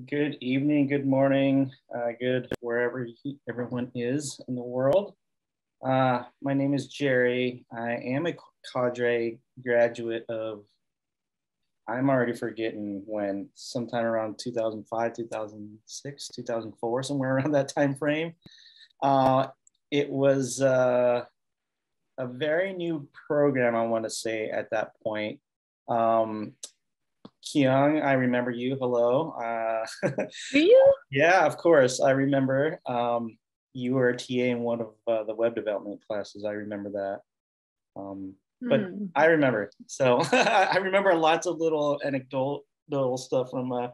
Good evening, good morning, good wherever everyone is in the world. My name is Jerry. I am a cadre graduate of, I'm already forgetting when, sometime around 2005, 2006, 2004, somewhere around that time frame. Uh, it was a very new program, I want to say, at that point. Um, Kyung, I remember you. Hello. Do you? Yeah, of course. I remember you were a TA in one of the web development classes. I remember that. But Hmm. I remember. So I remember lots of little anecdotal stuff from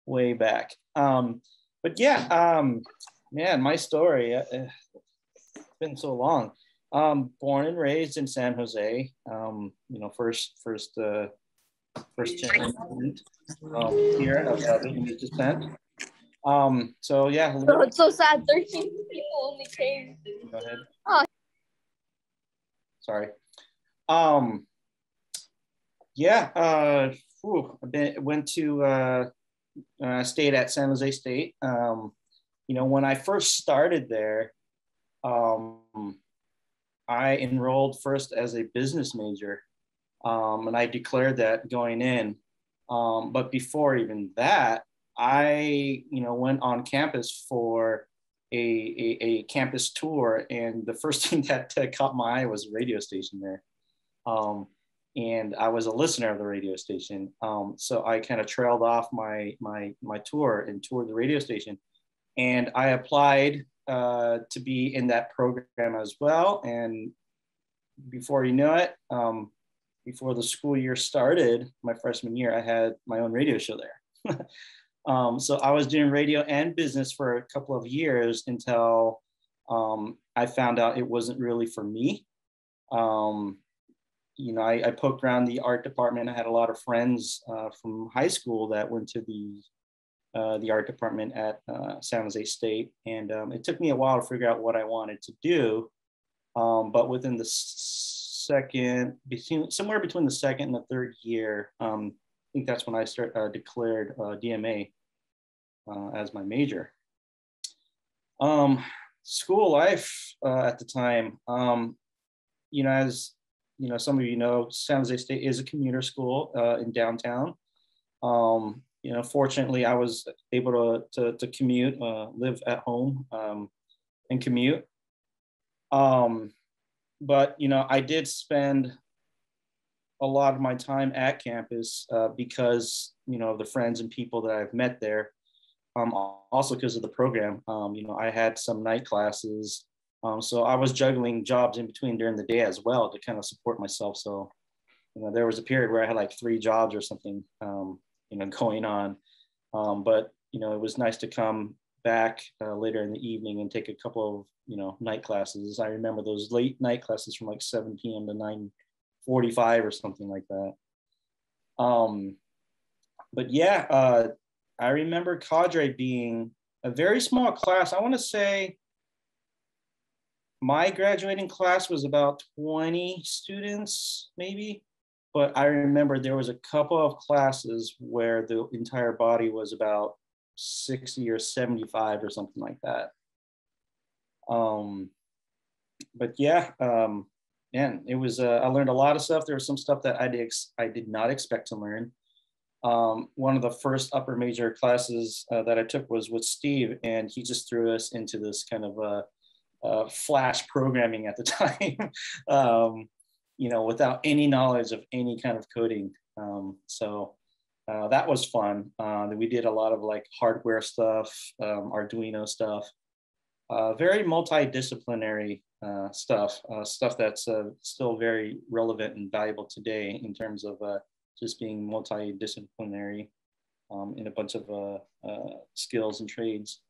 way back. But yeah, man, my story, it's been so long. Born and raised in San Jose. First generation here of Vietnamese descent. So yeah, Oh, it's so sad. 13 people only came. go ahead. Oh. Sorry. Um, yeah, went to stayed at San Jose State. When I first started there, um, I enrolled first as a business major, and I declared that going in. But before even that, I went on campus for a campus tour, and the first thing that caught my eye was a radio station there. Um, and I was a listener of the radio station. So I kind of trailed off my tour and toured the radio station, and I applied to be in that program as well. And before you know it, before the school year started, my freshman year, I had my own radio show there. So I was doing radio and business for a couple of years until I found out it wasn't really for me. Um, I poked around the art department. I had a lot of friends from high school that went to the art department at San Jose State, and it took me a while to figure out what I wanted to do. But within the somewhere between the second and the third year, I think that's when I declared DMA as my major. Um, School life at the time, as some of San Jose State is a commuter school in downtown. Fortunately, I was able to commute, live at home, and commute. Um, but I did spend a lot of my time at campus because of the friends and people that I've met there. Also because of the program. I had some night classes, so I was juggling jobs in between during the day as well to kind of support myself. So there was a period where I had like 3 jobs or something, going on. But it was nice to come back later in the evening and take a couple of night classes. I remember those late night classes from like 7 p.m. to 9:45 or something like that. Um, but yeah, I remember cadre being a very small class. I want to say my graduating class was about 20 students, maybe. But I remember there was a couple of classes where the entire body was about 60 or 75 or something like that. Um, but yeah, and it was, I learned a lot of stuff. There was some stuff that I did not expect to learn. One of the first upper major classes that I took was with Steve, and he just threw us into this kind of flash programming at the time, without any knowledge of any kind of coding. So that was fun. We did a lot of like hardware stuff, Arduino stuff, very multidisciplinary stuff that's still very relevant and valuable today in terms of just being multidisciplinary in a bunch of skills and trades.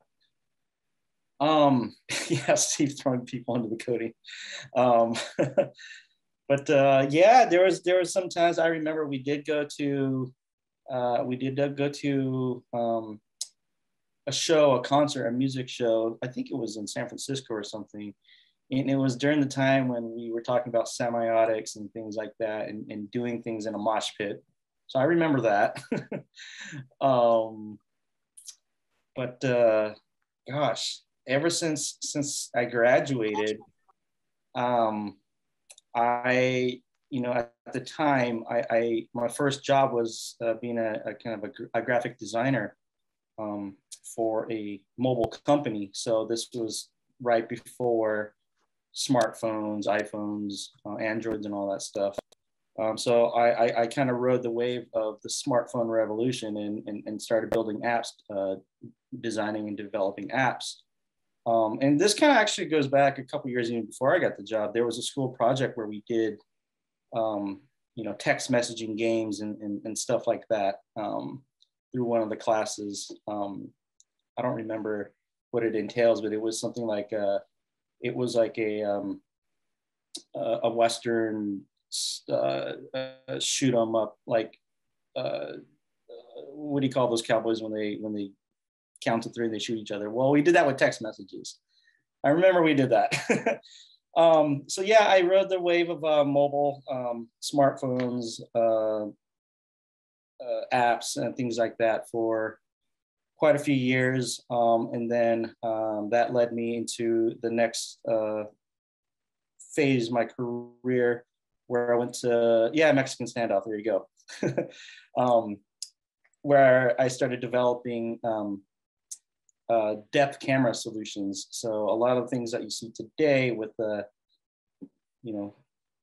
Yeah, Steve throwing people into the coding. Um, but yeah, there was sometimes I remember we did go to a show, a concert, a music show. I think it was in San Francisco or something. And it was during the time when we were talking about semiotics and things like that, and doing things in a mosh pit. So I remember that. um, but gosh, ever since I graduated, um, I, at the time, my first job was being a kind of a graphic designer for a mobile company. So this was right before smartphones, iPhones, Androids, and all that stuff. So I kind of rode the wave of the smartphone revolution and started building apps, designing and developing apps. And this kind of actually goes back a couple years even before I got the job. There was a school project where we did, text messaging games and stuff like that through one of the classes. I don't remember what it entails, but it was something like it was like a Western shoot 'em up, like what do you call those cowboys when they count to three and they shoot each other? Well, we did that with text messages. I remember we did that. So yeah, I rode the wave of mobile smartphones, apps, and things like that for quite a few years, and then that led me into the next phase of my career, where I went to Mexican standoff. There you go. Where I started developing depth camera solutions. So a lot of things that you see today with the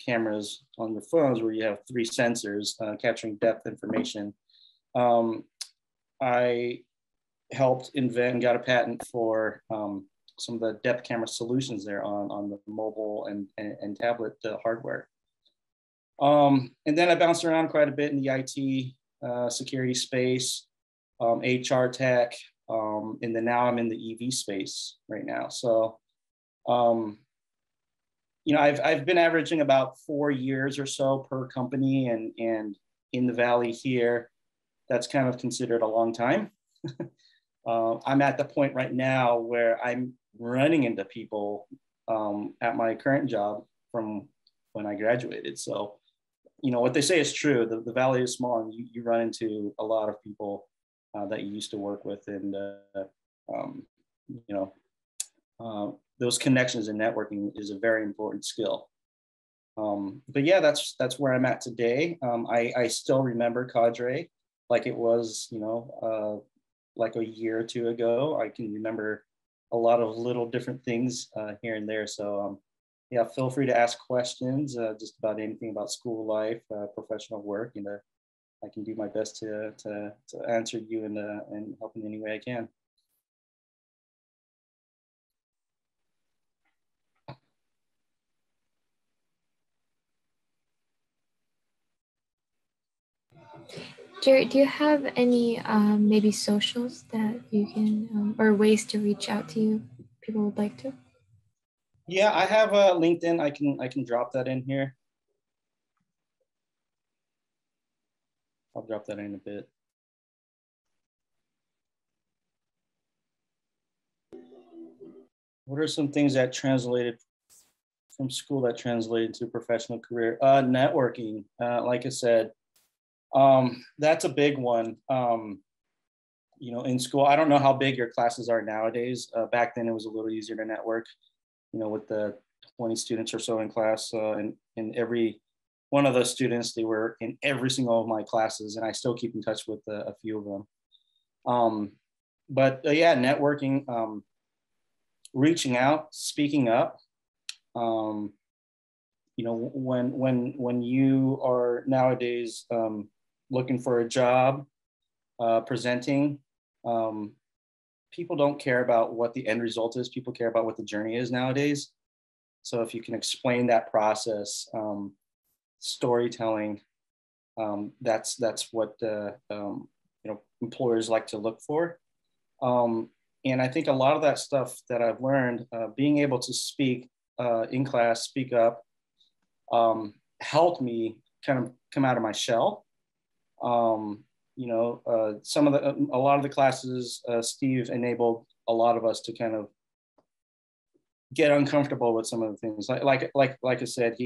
cameras on your phones, where you have three sensors capturing depth information. I helped invent and got a patent for some of the depth camera solutions there on the mobile and tablet hardware. And then I bounced around quite a bit in the IT security space, HR tech, and then now I'm in the EV space right now. So, I've been averaging about 4 years or so per company, and in the Valley here, that's kind of considered a long time. I'm at the point right now where I'm running into people at my current job from when I graduated. So, what they say is true. The Valley is small, and you run into a lot of people that you used to work with, and those connections and networking is a very important skill. But yeah, that's where I'm at today. I still remember Cadre like it was, like a year or two ago. I can remember a lot of little different things here and there. So yeah, feel free to ask questions just about anything about school life, professional work, and I can do my best to answer you and help in any way I can. Jared, do you have any maybe socials that you can or ways to reach out to you? People would like to. Yeah, I have LinkedIn. I can drop that in here. I'll drop that in a bit. What are some things that translated from school that translated to professional career? Networking, like I said, that's a big one. In school, I don't know how big your classes are nowadays. Back then, it was a little easier to network, with the 20 students or so in class, and every one of those students, they were in every single of my classes, and I still keep in touch with a few of them. But yeah, networking, reaching out, speaking up. When you are nowadays looking for a job, presenting, people don't care about what the end result is. People care about what the journey is nowadays. So if you can explain that process, storytelling, that's what employers like to look for. And I think a lot of that stuff that I've learned, being able to speak in class, speak up, helped me kind of come out of my shell. A lot of the classes, Steve enabled a lot of us to kind of get uncomfortable with some of the things. Like I said,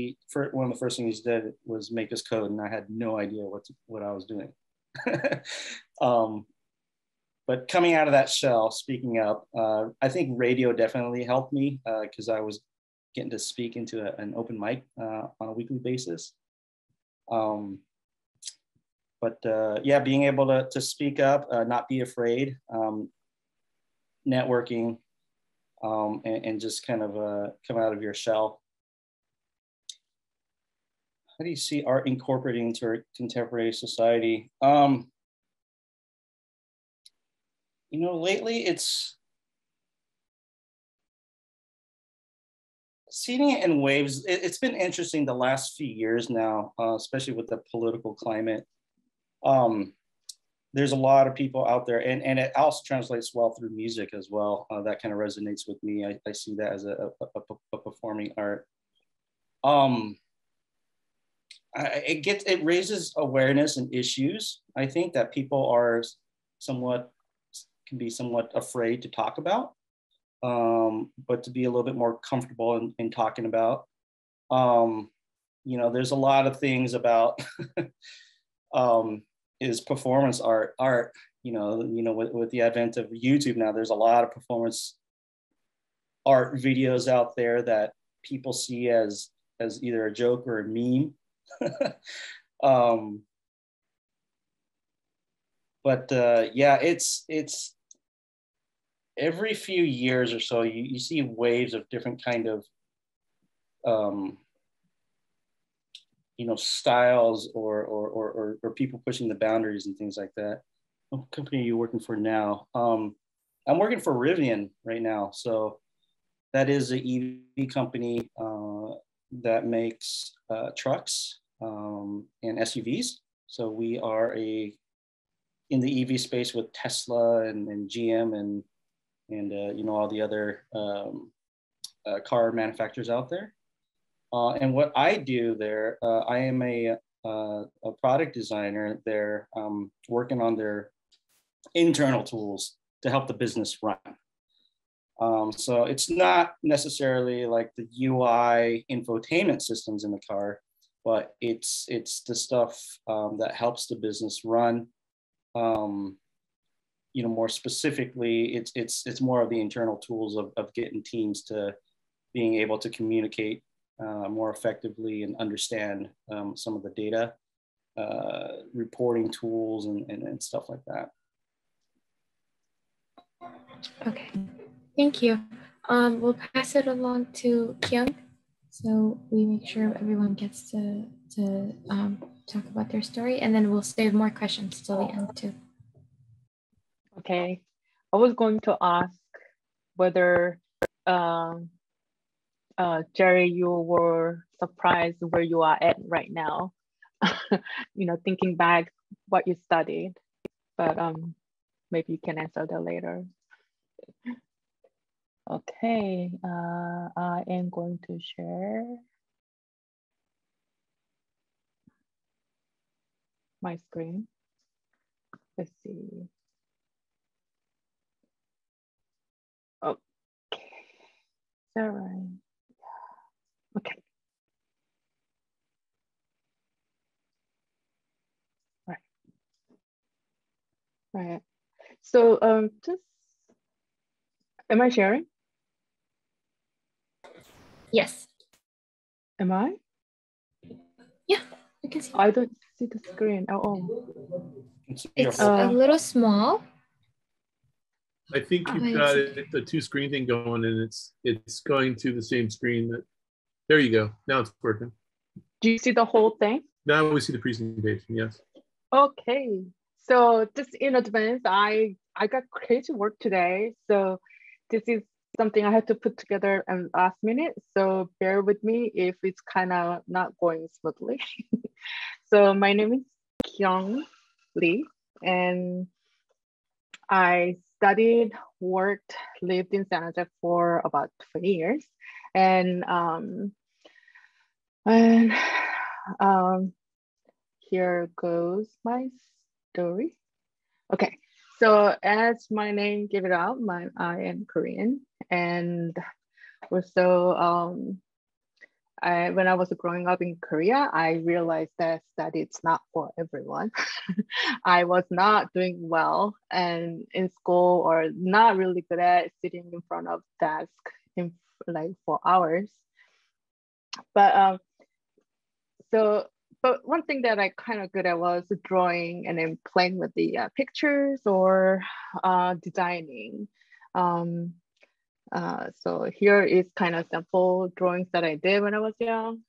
one of the first things he did was make us code, and I had no idea what I was doing. but coming out of that shell, speaking up, I think radio definitely helped me because I was getting to speak into an open mic on a weekly basis. But yeah, being able to speak up, not be afraid, networking, and just kind of come out of your shell. How do you see art incorporating into contemporary society? You know, lately it's seeing it in waves. It's been interesting the last few years now, especially with the political climate. There's a lot of people out there, and it also translates well through music as well. That kind of resonates with me. I see that as a performing art. It raises awareness and issues. I think that people are can be somewhat afraid to talk about, but to be a little bit more comfortable in talking about. You know, there's a lot of things about is performance art. You know, with the advent of YouTube now, there's a lot of performance art videos out there that people see as either a joke or a meme. But yeah, it's every few years or so you see waves of different kind of you know, styles or people pushing the boundaries and things like that. What company are you working for now? I'm working for Rivian right now. So that is an EV company that makes trucks and SUVs. So we are in the EV space with Tesla and GM and you know, all the other car manufacturers out there. And what I do there, I am a product designer there, working on their internal tools to help the business run. So it's not necessarily like the UI infotainment systems in the car, but it's the stuff that helps the business run. You know, more specifically, it's more of the internal tools of getting teams to being able to communicate more effectively and understand some of the data, reporting tools and stuff like that. Okay, thank you. We'll pass it along to Kyung, so we make sure everyone gets to talk about their story, and then we'll save more questions till the end too. Okay, I was going to ask whether Jerry, you were surprised where you are at right now. You know, thinking back what you studied, but maybe you can answer that later. Okay, I am going to share my screen. Let's see. Okay, is that right? Okay. Right. Right. So just, am I sharing? Yes. Am I? Yeah, I can see. I don't see the screen. Oh. It's a little small. I think you've got the two screen thing going, and it's going to the same screen. There you go. Now it's working. Do you see the whole thing? Now we see the presentation. Yes. Okay. So just in advance, I got crazy work today. So this is something I had to put together at the last minute. So bear with me if it's kind of not going smoothly. So my name is Kyungwha Lee, and I studied, worked, lived in San Jose for about 20 years. And here goes my story. Okay, so as my name gave it out, I am Korean, and also when I was growing up in Korea, I realized that it's not for everyone. I was not doing well and in school, or not really good at sitting in front of desk in like for hours. But so but one thing that I kind of good at was drawing and then playing with the pictures or designing. So here is kind of simple drawings that I did when I was young.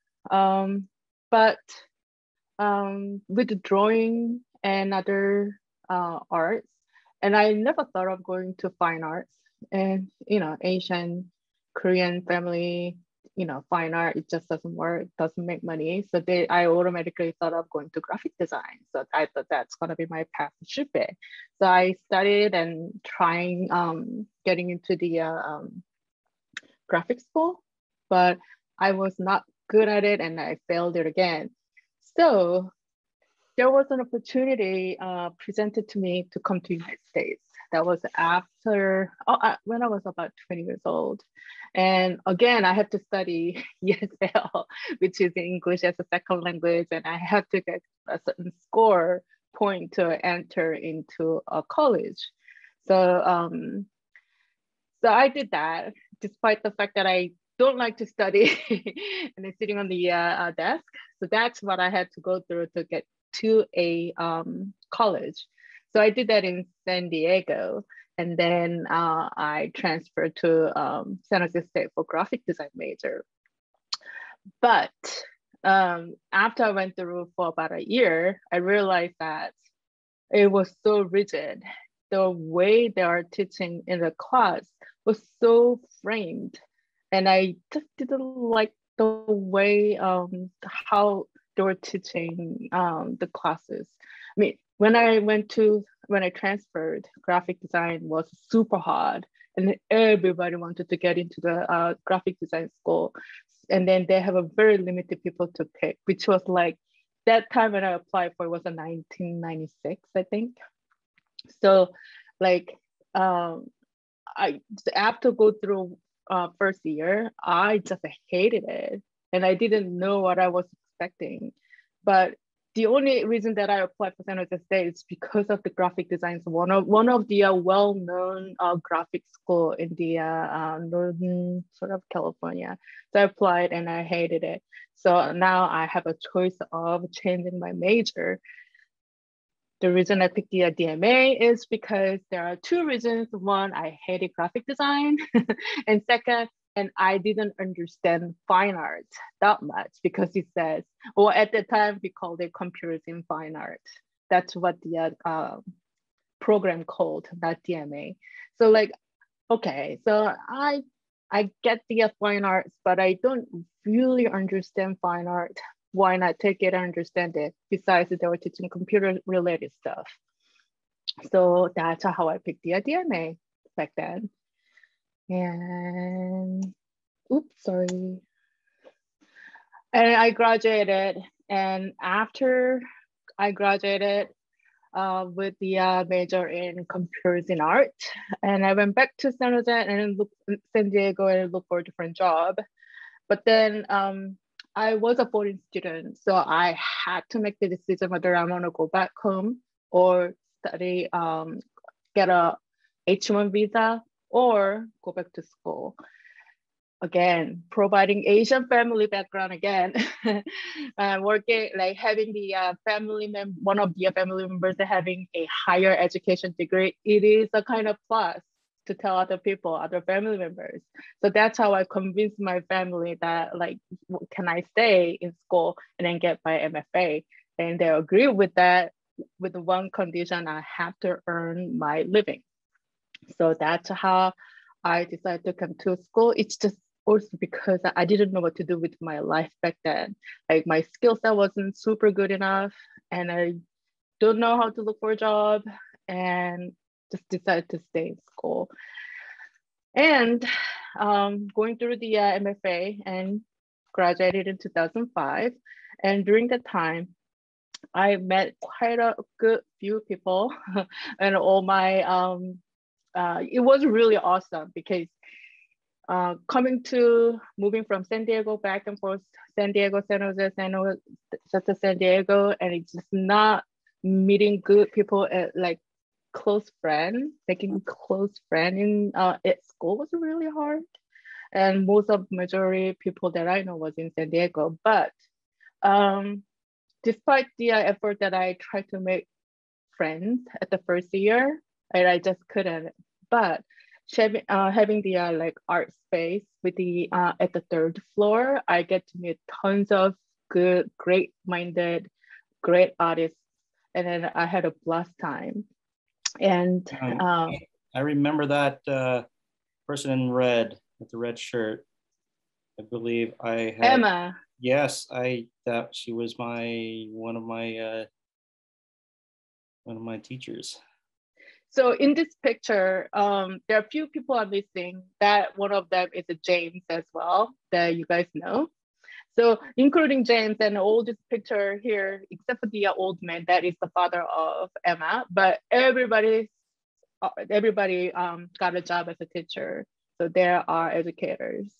But with the drawing and other arts, and I never thought of going to fine arts. And Asian Korean family, fine art, it just doesn't work, doesn't make money. So I automatically thought of going to graphic design. So I thought that's gonna be my path, it should be. So I studied and trying getting into the graphic school, but I was not good at it and I failed it again. So there was an opportunity presented to me to come to United States. That was after, when I was about 20 years old. And again, I had to study ESL, which is English as a second language. And I had to get a certain score point to enter into a college. So, so I did that, despite the fact that I don't like to study and then sitting on the desk. So that's what I had to go through to get to a college. So I did that in San Diego. And then I transferred to San Jose State for graphic design major. But after I went through for about a year, I realized that it was so rigid. The way they are teaching in the class was so framed. And I just didn't like the way how they were teaching the classes. I mean, when I transferred, graphic design was super hard, and everybody wanted to get into the graphic design school. And then they have a very limited people to pick, which was like, that time when I applied for it was in 1996, I think. So like, I after go through first year, I just hated it. And I didn't know what I was expecting. But the only reason that I applied for San Jose State is because of the graphic design. One of the well-known graphic school in the northern sort of California. So I applied and I hated it. So now I have a choice of changing my major. The reason I picked the DMA is because there are two reasons. One, I hated graphic design. And second, and I didn't understand fine art that much, because it says, well, at the time we called it computers in fine art. That's what the program called, not DMA. So like, okay, so I get the fine arts, but I don't really understand fine art. Why not take it and understand it? Besides, they were teaching computer related stuff. So that's how I picked the DMA back then. And oops, sorry. And I graduated, and after I graduated with the major in computers in art, and I went back to San Jose and San Diego and looked for a different job. But then I was a foreign student, so I had to make the decision whether I want to go back home or study, get a H1 visa, or go back to school. Again, providing Asian family background again, working, like having the one of the family members having a higher education degree, it is a kind of plus to tell other people, other family members. So that's how I convinced my family that, like, can I stay in school and then get my MFA? And they agree with that, with the one condition: I have to earn my living. So that's how I decided to come to school. It's just also because I didn't know what to do with my life back then. Like, my skill set wasn't super good enough, and I don't know how to look for a job, and just decided to stay in school. And going through the MFA and graduated in 2005. And during that time, I met quite a good few people and all my, it was really awesome because moving from San Diego back and forth, San Diego, San Jose, San Diego, and it's just not meeting good people at like close friend, making close friend in at school was really hard. And most of majority people that I know was in San Diego. But despite the effort that I tried to make friends at the first year, I just couldn't. But having the like art space with the at the third floor, I get to meet tons of good, great-minded, great artists, and then I had a blast time. And I remember that person in red with the red shirt. I believe I had Emma. Yes, I thought she was one of my teachers. So in this picture, there are a few people are missing. That one of them is James as well, that you guys know. So including James, and all this picture here, except for the old man, that is the father of Emma. But everybody got a job as a teacher. So there are educators.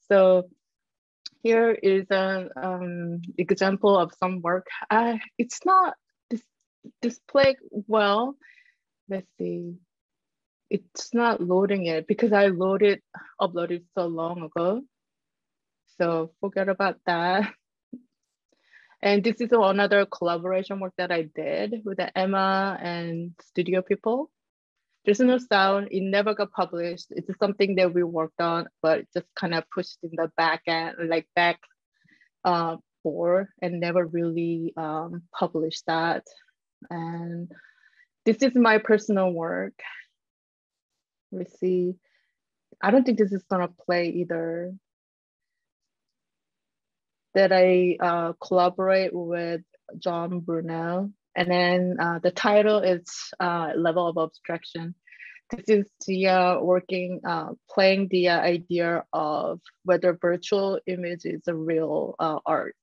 So here is an example of some work. It's not displayed well. Let's see. It's not loading it because I uploaded so long ago. So forget about that. And this is another collaboration work that I did with Emma and studio people. There's no sound, it never got published. It's something that we worked on, but just kind of pushed in the back end, like back board, and never really published that. And this is my personal work. Let's see. I don't think this is gonna play either. That I collaborate with John Brunel. And then the title is Level of Abstraction. This is the playing the idea of whether virtual image is a real art.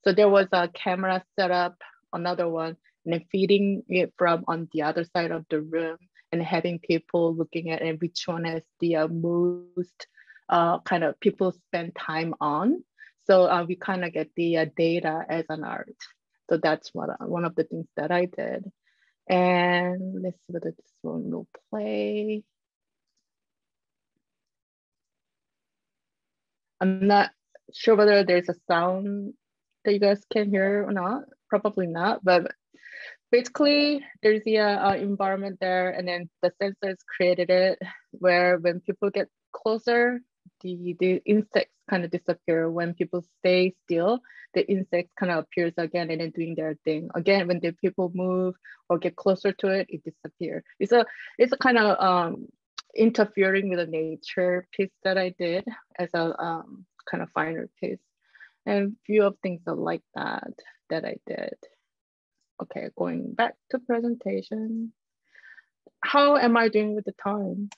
So there was a camera set up, another one, and then feeding it from on the other side of the room and having people looking at it, which one is the most kind of people spend time on. So we kind of get the data as an art. So that's one of the things that I did. And let's see whether this one will play. I'm not sure whether there's a sound that you guys can hear or not. Probably not, but basically there's the environment there, and then the sensors created it where when people get closer, the insects kind of disappear. When people stay still, the insects kind of appears again and then doing their thing. Again, when the people move or get closer to it, it disappears. It's a kind of interfering with the nature piece that I did as a kind of finer piece. And a few of things like that I did. Okay, going back to presentation. How am I doing with the time?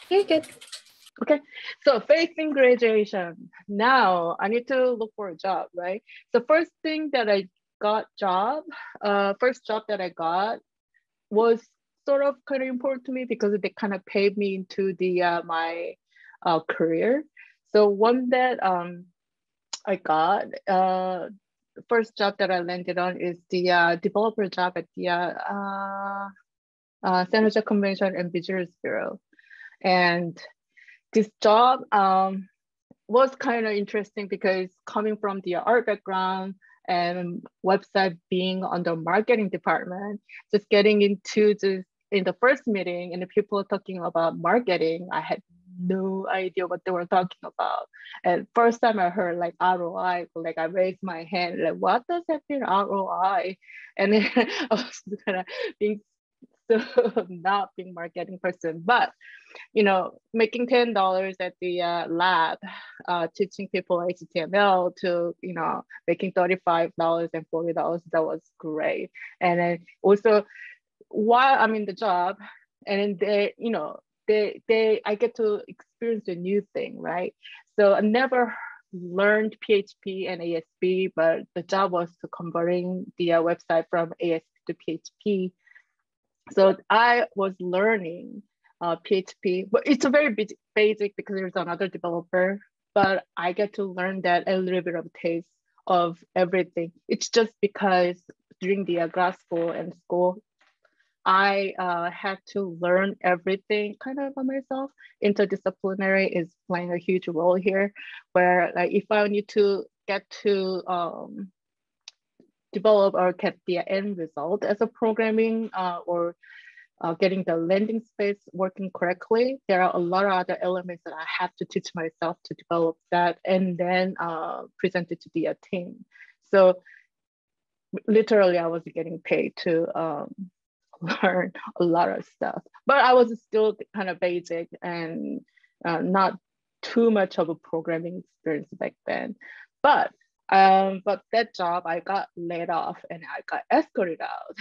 You're good. Okay, so facing graduation. Now I need to look for a job, right? The first thing that I got first job that I got was sort of kind of important to me because they kind of paved me into the my career. So one that I got, the first job that I landed on is the developer job at the San Jose Convention and Visitors Bureau. And this job was kind of interesting because coming from the art background and website being on the marketing department, just getting into this in the first meeting and the people talking about marketing, I had no idea what they were talking about. And first time I heard like ROI, like I raised my hand, like what does that mean ROI? And then I was kind of being so not being marketing person, but you know, making $10 at the lab, teaching people HTML to, you know, making $35 and $40, that was great. And then also while I'm in the job, and then they, you know, I get to experience a new thing, right? So I never learned PHP and ASP, but the job was to converting the website from ASP to PHP. So I was learning PHP, but it's a very basic because there's another developer, but I get to learn that a little bit of taste of everything. It's just because during the grad school and school, I had to learn everything kind of by myself. Interdisciplinary is playing a huge role here, where like if I need to get to develop or get the end result as a programming or getting the landing space working correctly, there are a lot of other elements that I have to teach myself to develop that and then present it to the team. So literally I was getting paid to learn a lot of stuff, but I was still kind of basic and not too much of a programming experience back then. But that job, I got laid off and I got escorted out.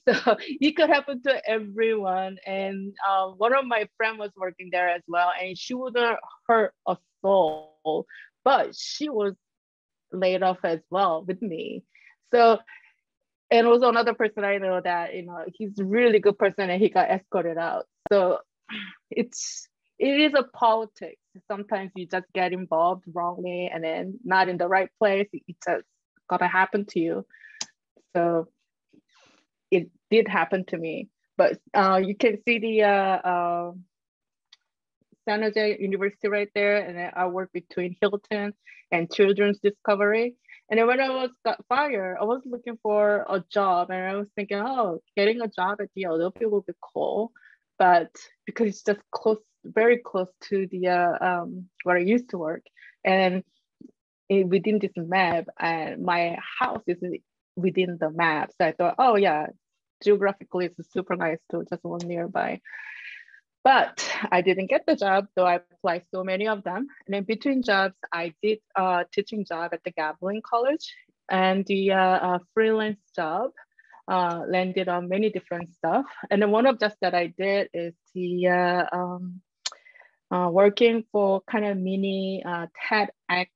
So it could happen to everyone. And one of my friends was working there as well, and she wouldn't hurt a soul, but she was laid off as well with me. So, and also another person I know that, you know, he's a really good person and he got escorted out. So it is a politics. Sometimes you just get involved wrongly and then not in the right place. It just gotta happen to you. So it did happen to me. But you can see the San Jose University right there, and then I work between Hilton and Children's Discovery. And then when I got fired, I was looking for a job, and I was thinking, oh, getting a job at the LW will be cool, but because it's just close, very close to the where I used to work, and within this map, and my house is within the map, so I thought, oh yeah, geographically it's super nice to just one nearby. But I didn't get the job, though I applied so many of them. And in between jobs, I did a teaching job at the Gambling College, and the freelance job landed on many different stuff. And then one of just that I did is the working for kind of mini TEDx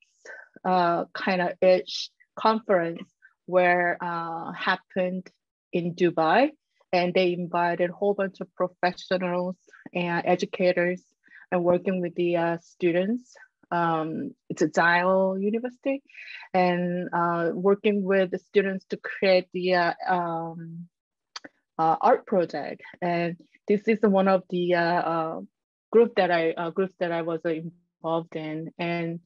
kind of ish conference where happened in Dubai. And they invited a whole bunch of professionals and educators and working with the students. It's a Dial University, and working with the students to create the art project. And this is one of the groups that I was involved in. And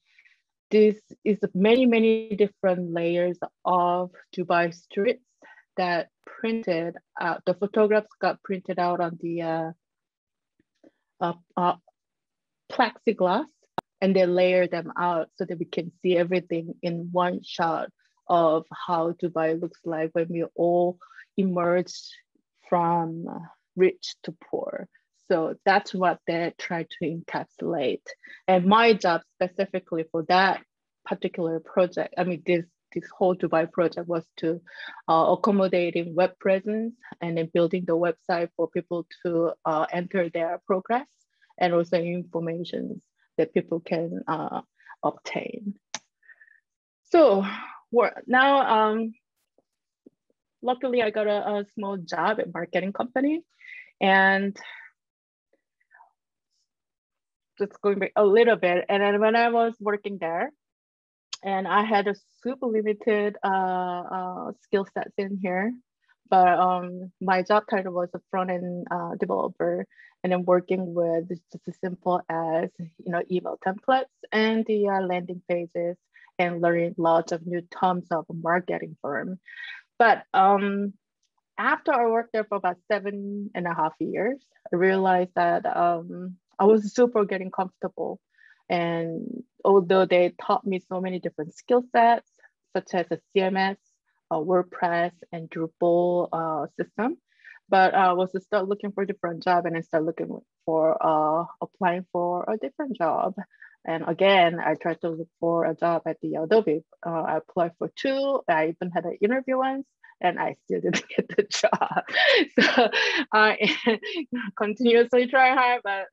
this is many different layers of Dubai streets that printed out. The photographs got printed out on the plexiglass, and they layer them out so that we can see everything in one shot of how Dubai looks like when we all emerge from rich to poor. So that's what they try to encapsulate. And my job specifically for that particular project, I mean, this whole Dubai project was to accommodating web presence and then building the website for people to enter their progress and also information that people can obtain. So now, luckily I got a small job at marketing company, and just going back a little bit. And then when I was working there, and I had a super limited skill sets in here, but my job title was a front-end developer, and then working with just as simple as email templates and the landing pages, and learning lots of new terms of a marketing firm. But after I worked there for about 7.5 years, I realized that I was super getting comfortable. And although they taught me so many different skill sets, such as a CMS, a WordPress, and Drupal system, but I was to start looking for a different job, and I started looking for applying for a different job. And again, I tried to look for a job at the Adobe. I applied for 2. I even had an interview once, and I still didn't get the job. So I continuously try hard, but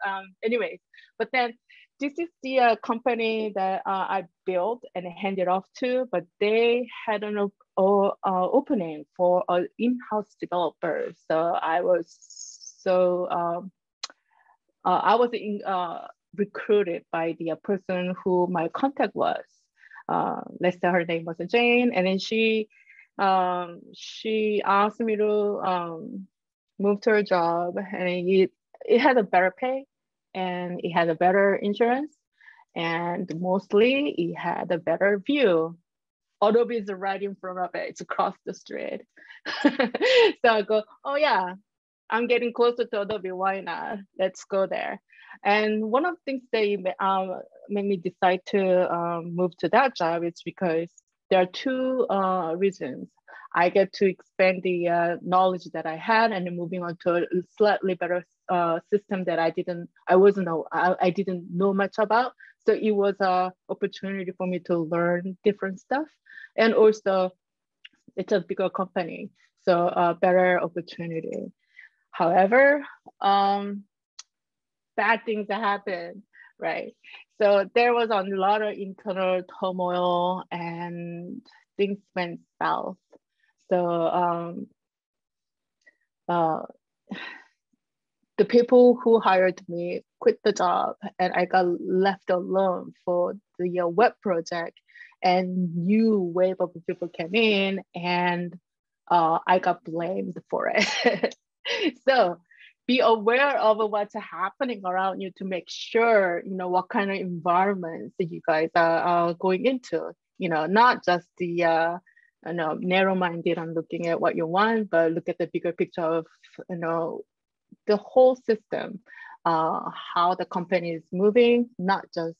anyways, but then this is the company that I built and handed off to, but they had an opening for an in-house developer. So I was so I was recruited by the person who my contact was. Let's say her name was Jane, and then she asked me to move to her job, and it had a better pay, and it had a better insurance, and mostly it had a better view. Adobe is right in front of it. It's across the street. So I go, oh yeah, I'm getting closer to Adobe. Why not? Let's go there. And one of the things that made me decide to move to that job is because there are two reasons. I get to expand the knowledge that I had, and then moving on to a slightly better system that I didn't know much about. So it was an opportunity for me to learn different stuff, and also it's a bigger company, so a better opportunity. However, bad things that happen, right? So there was a lot of internal turmoil and things went south. So the people who hired me quit the job, and I got left alone for the web project, and new wave of people came in, and I got blamed for it. So be aware of what's happening around you to make sure you know what kind of environments that you guys are going into. You know, not just the narrow-minded on looking at what you want, but look at the bigger picture of the whole system, how the company is moving, not just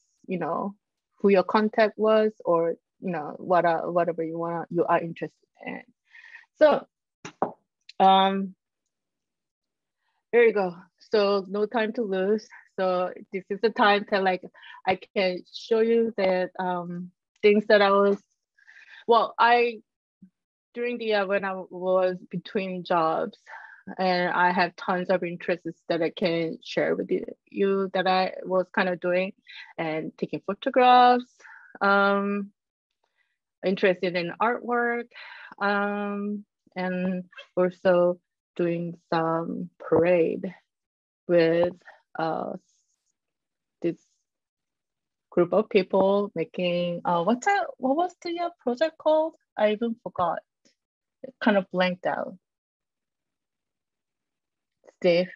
who your contact was, or whatever you are interested in. So there you go. So no time to lose. So this is the time that I can show you that things that during the when I was between jobs, and I have tons of interests that I can share with you that I was kind of doing, and taking photographs, interested in artwork, and also doing some parade with this group of people making, what was the project called? I even forgot. It kind of blanked out. Steve?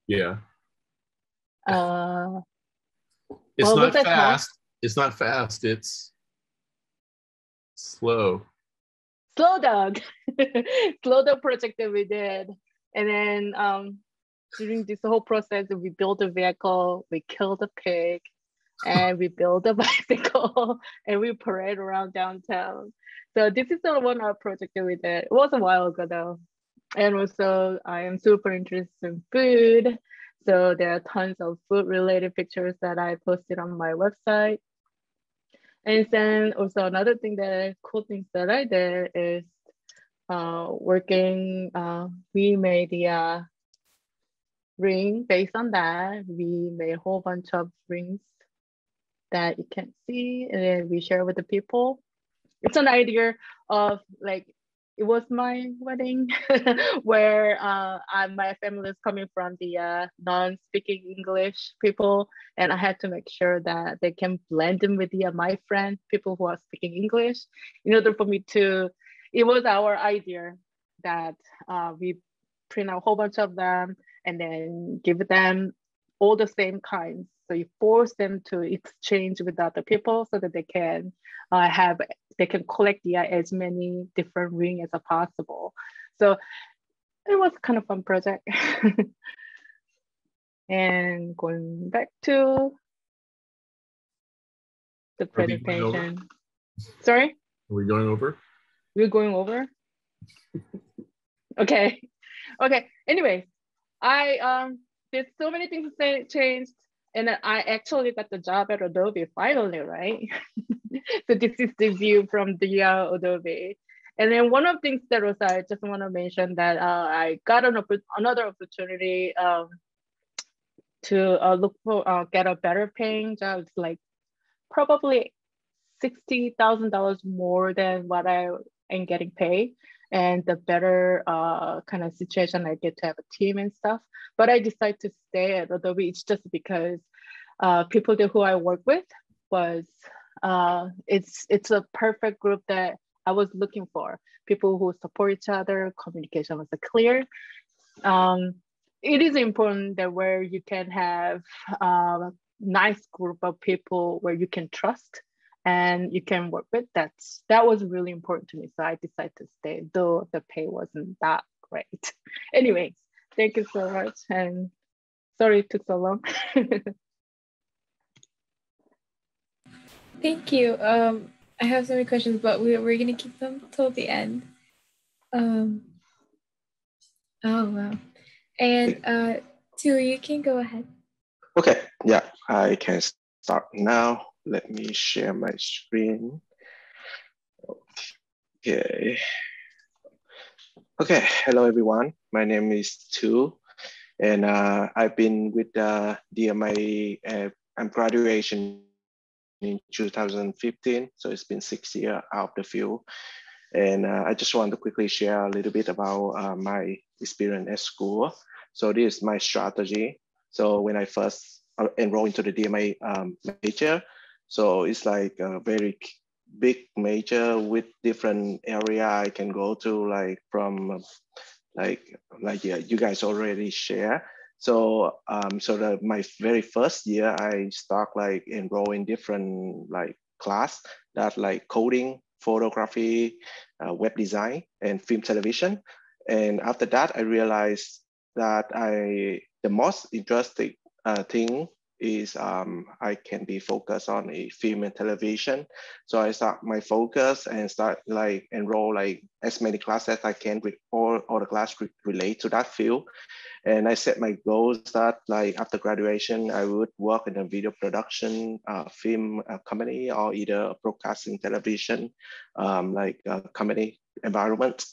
Yeah. It's not fast. It's not fast. It's slow. Slow Dog. Slow Dog project that we did. And then during this whole process, we built a vehicle, we killed a pig, and we built a bicycle, and we parade around downtown. So this is the one project that we did. It was a while ago though. And also I am super interested in food. So there are tons of food related pictures that I posted on my website. And then also another cool things that I did is we made the ring based on that. We made a whole bunch of rings that you can see, and then we share with the people. It's an idea of it was my wedding where my family is coming from the non-speaking English people, and I had to make sure that they can blend in with my friends, people who are speaking English, in order for me to, it was our idea that we print a whole bunch of them and then give them all the same kinds. So you force them to exchange with other people so that they can collect as many different rings as possible. So it was kind of fun project. And going back to the presentation. Sorry? Are we going over? We're going over? Okay. Okay. Anyway, there's so many things that changed, and I actually got the job at Adobe finally, right? So this is the view from the Adobe. And then one of the things that was, I just want to mention that I got another opportunity to look for, get a better paying job. It's like probably $60,000 more than what I and getting paid, and the better kind of situation I get to have a team and stuff. But I decided to stay at Adobe. It's just because people who I work with was it's a perfect group that I was looking for. People who support each other, communication was clear. It is important that where you can have a nice group of people where you can trust and you can work with. That was really important to me. So I decided to stay, though the pay wasn't that great. Anyways, thank you so much. And sorry it took so long. Thank you. I have so many questions, but we're gonna keep them till the end. Oh wow. And Tu, you can go ahead. Okay, yeah, I can start now. Let me share my screen. Okay. Okay, hello everyone. My name is Tu, and I've been with DMI. I'm graduation in 2015, so it's been 6 years out of the field. And I just want to quickly share a little bit about my experience at school. So this is my strategy. So when I first enrolled into the DMA major, so it's like a very big major with different area I can go to, like from yeah, you guys already share. So my very first year, I start like enroll in different like class that like coding, photography, web design, and film television. And after that, I realized that the most interesting thing is I can be focused on a film and television. So I start my focus and start like enroll like as many classes as I can with all the class relate to that field. And I set my goals that like after graduation, I would work in a video production film company or either broadcasting television like company environment.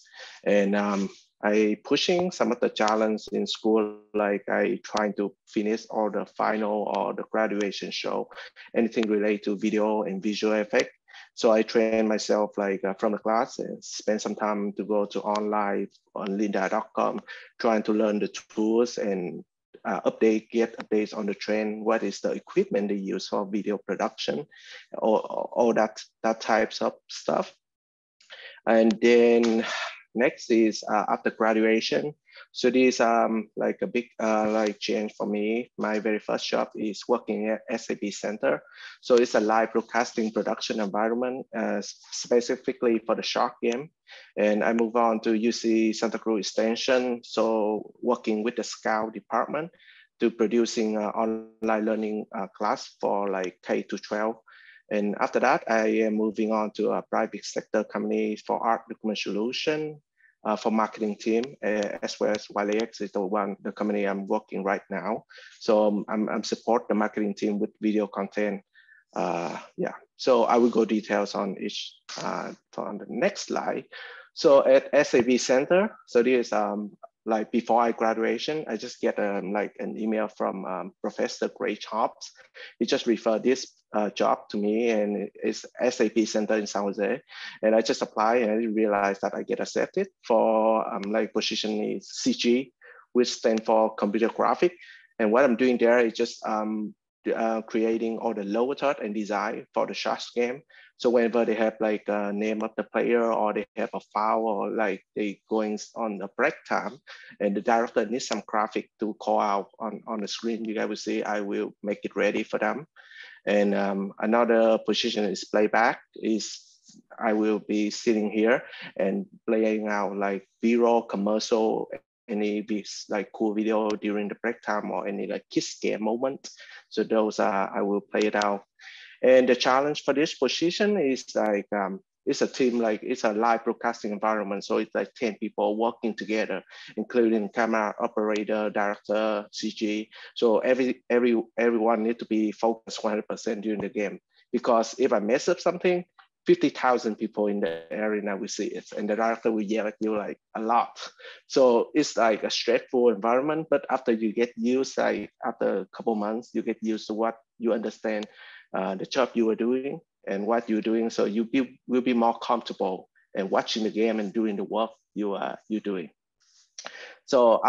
And I pushing some of the challenge in school, like I trying to finish all the final or the graduation show, anything related to video and visual effect. So I train myself like from the class and spend some time to go to online on lynda.com, trying to learn the tools and get updates on the trend. What is the equipment they use for video production, all that types of stuff. And then next is after graduation. So this like a big like change for me. My very first job is working at SAP Center. So it's a live broadcasting production environment specifically for the Shark game. And I move on to UC Santa Cruz Extension. So working with the Scout department to producing online learning class for like K-12. And after that, I am moving on to a private sector company for art document solution for marketing team, as well as YLX is the company I'm working right now. So I'm support the marketing team with video content. Yeah, so I will go details on each on the next slide. So at SAP Center, so this like before I graduation, I just get like an email from Professor Gray Chops. He just referred this job to me, and it's SAP Center in San Jose. And I just apply and I realized that I get accepted for like position is CG, which stands for computer graphic. And what I'm doing there is just creating all the lower third and design for the Sharks game. So whenever they have like a name of the player or they have a foul or like they going on a break time and the director needs some graphic to call out on the screen, you guys will see, I will make it ready for them. And another position is playback. I will be sitting here and playing out like B-roll, commercial, any like cool video during the break time or any like kids game moment. So those I will play it out. And the challenge for this position is like, it's a team, like it's a live broadcasting environment. So it's like 10 people working together, including camera operator, director, CG. So everyone need to be focused 100% during the game. Because if I mess up something, 50,000 people in the arena will see it, and the director will yell at you like a lot. So it's like a stressful environment, but after you get used, like after a couple months, you get used to what you understand the job you are doing and what you're doing. So you will be more comfortable and watching the game and doing the work you're doing. So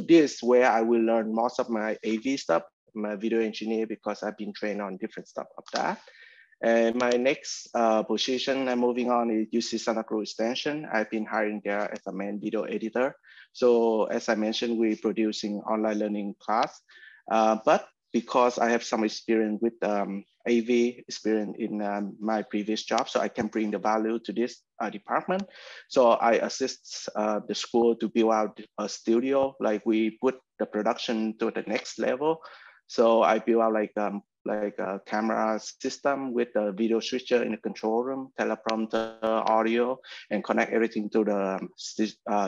this is where I will learn most of my AV stuff, my video engineer, because I've been trained on different stuff of that. And my next position I'm moving on is UC Santa Cruz Extension. I've been hiring there as a main video editor. So as I mentioned, we're producing online learning class, but because I have some experience with AV experience in my previous job, so I can bring the value to this department. So I assist the school to build out a studio, like we put the production to the next level. So I build out like a camera system with a video switcher in the control room, teleprompter, audio, and connect everything to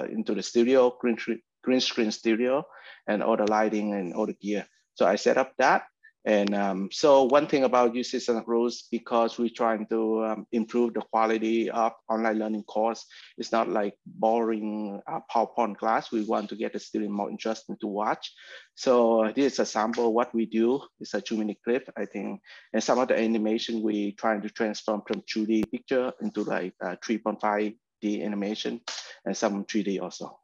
into the studio, green screen studio, and all the lighting and all the gear. So I set up that. And so one thing about UC Santa Cruz, because we're trying to improve the quality of online learning course, it's not like boring PowerPoint class. We want to get the student more interesting to watch. So this is a sample of what we do. It's a 2-minute clip, I think. And some of the animation we trying to transform from 2D picture into like 3.5D animation and some 3D also.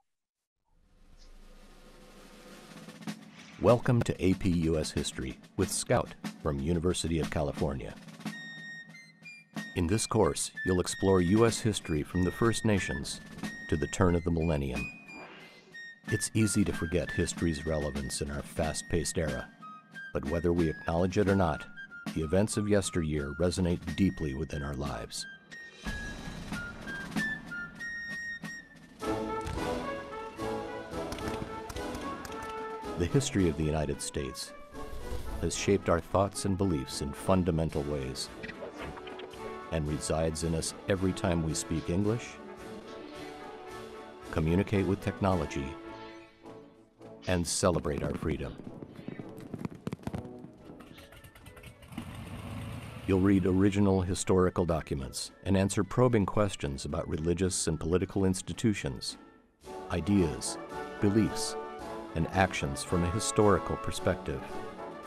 Welcome to AP US History with Scout from University of California. In this course, you'll explore US history from the First Nations to the turn of the millennium. It's easy to forget history's relevance in our fast-paced era, but whether we acknowledge it or not, the events of yesteryear resonate deeply within our lives. The history of the United States has shaped our thoughts and beliefs in fundamental ways and resides in us every time we speak English, communicate with technology, and celebrate our freedom. You'll read original historical documents and answer probing questions about religious and political institutions, ideas, beliefs, and actions from a historical perspective.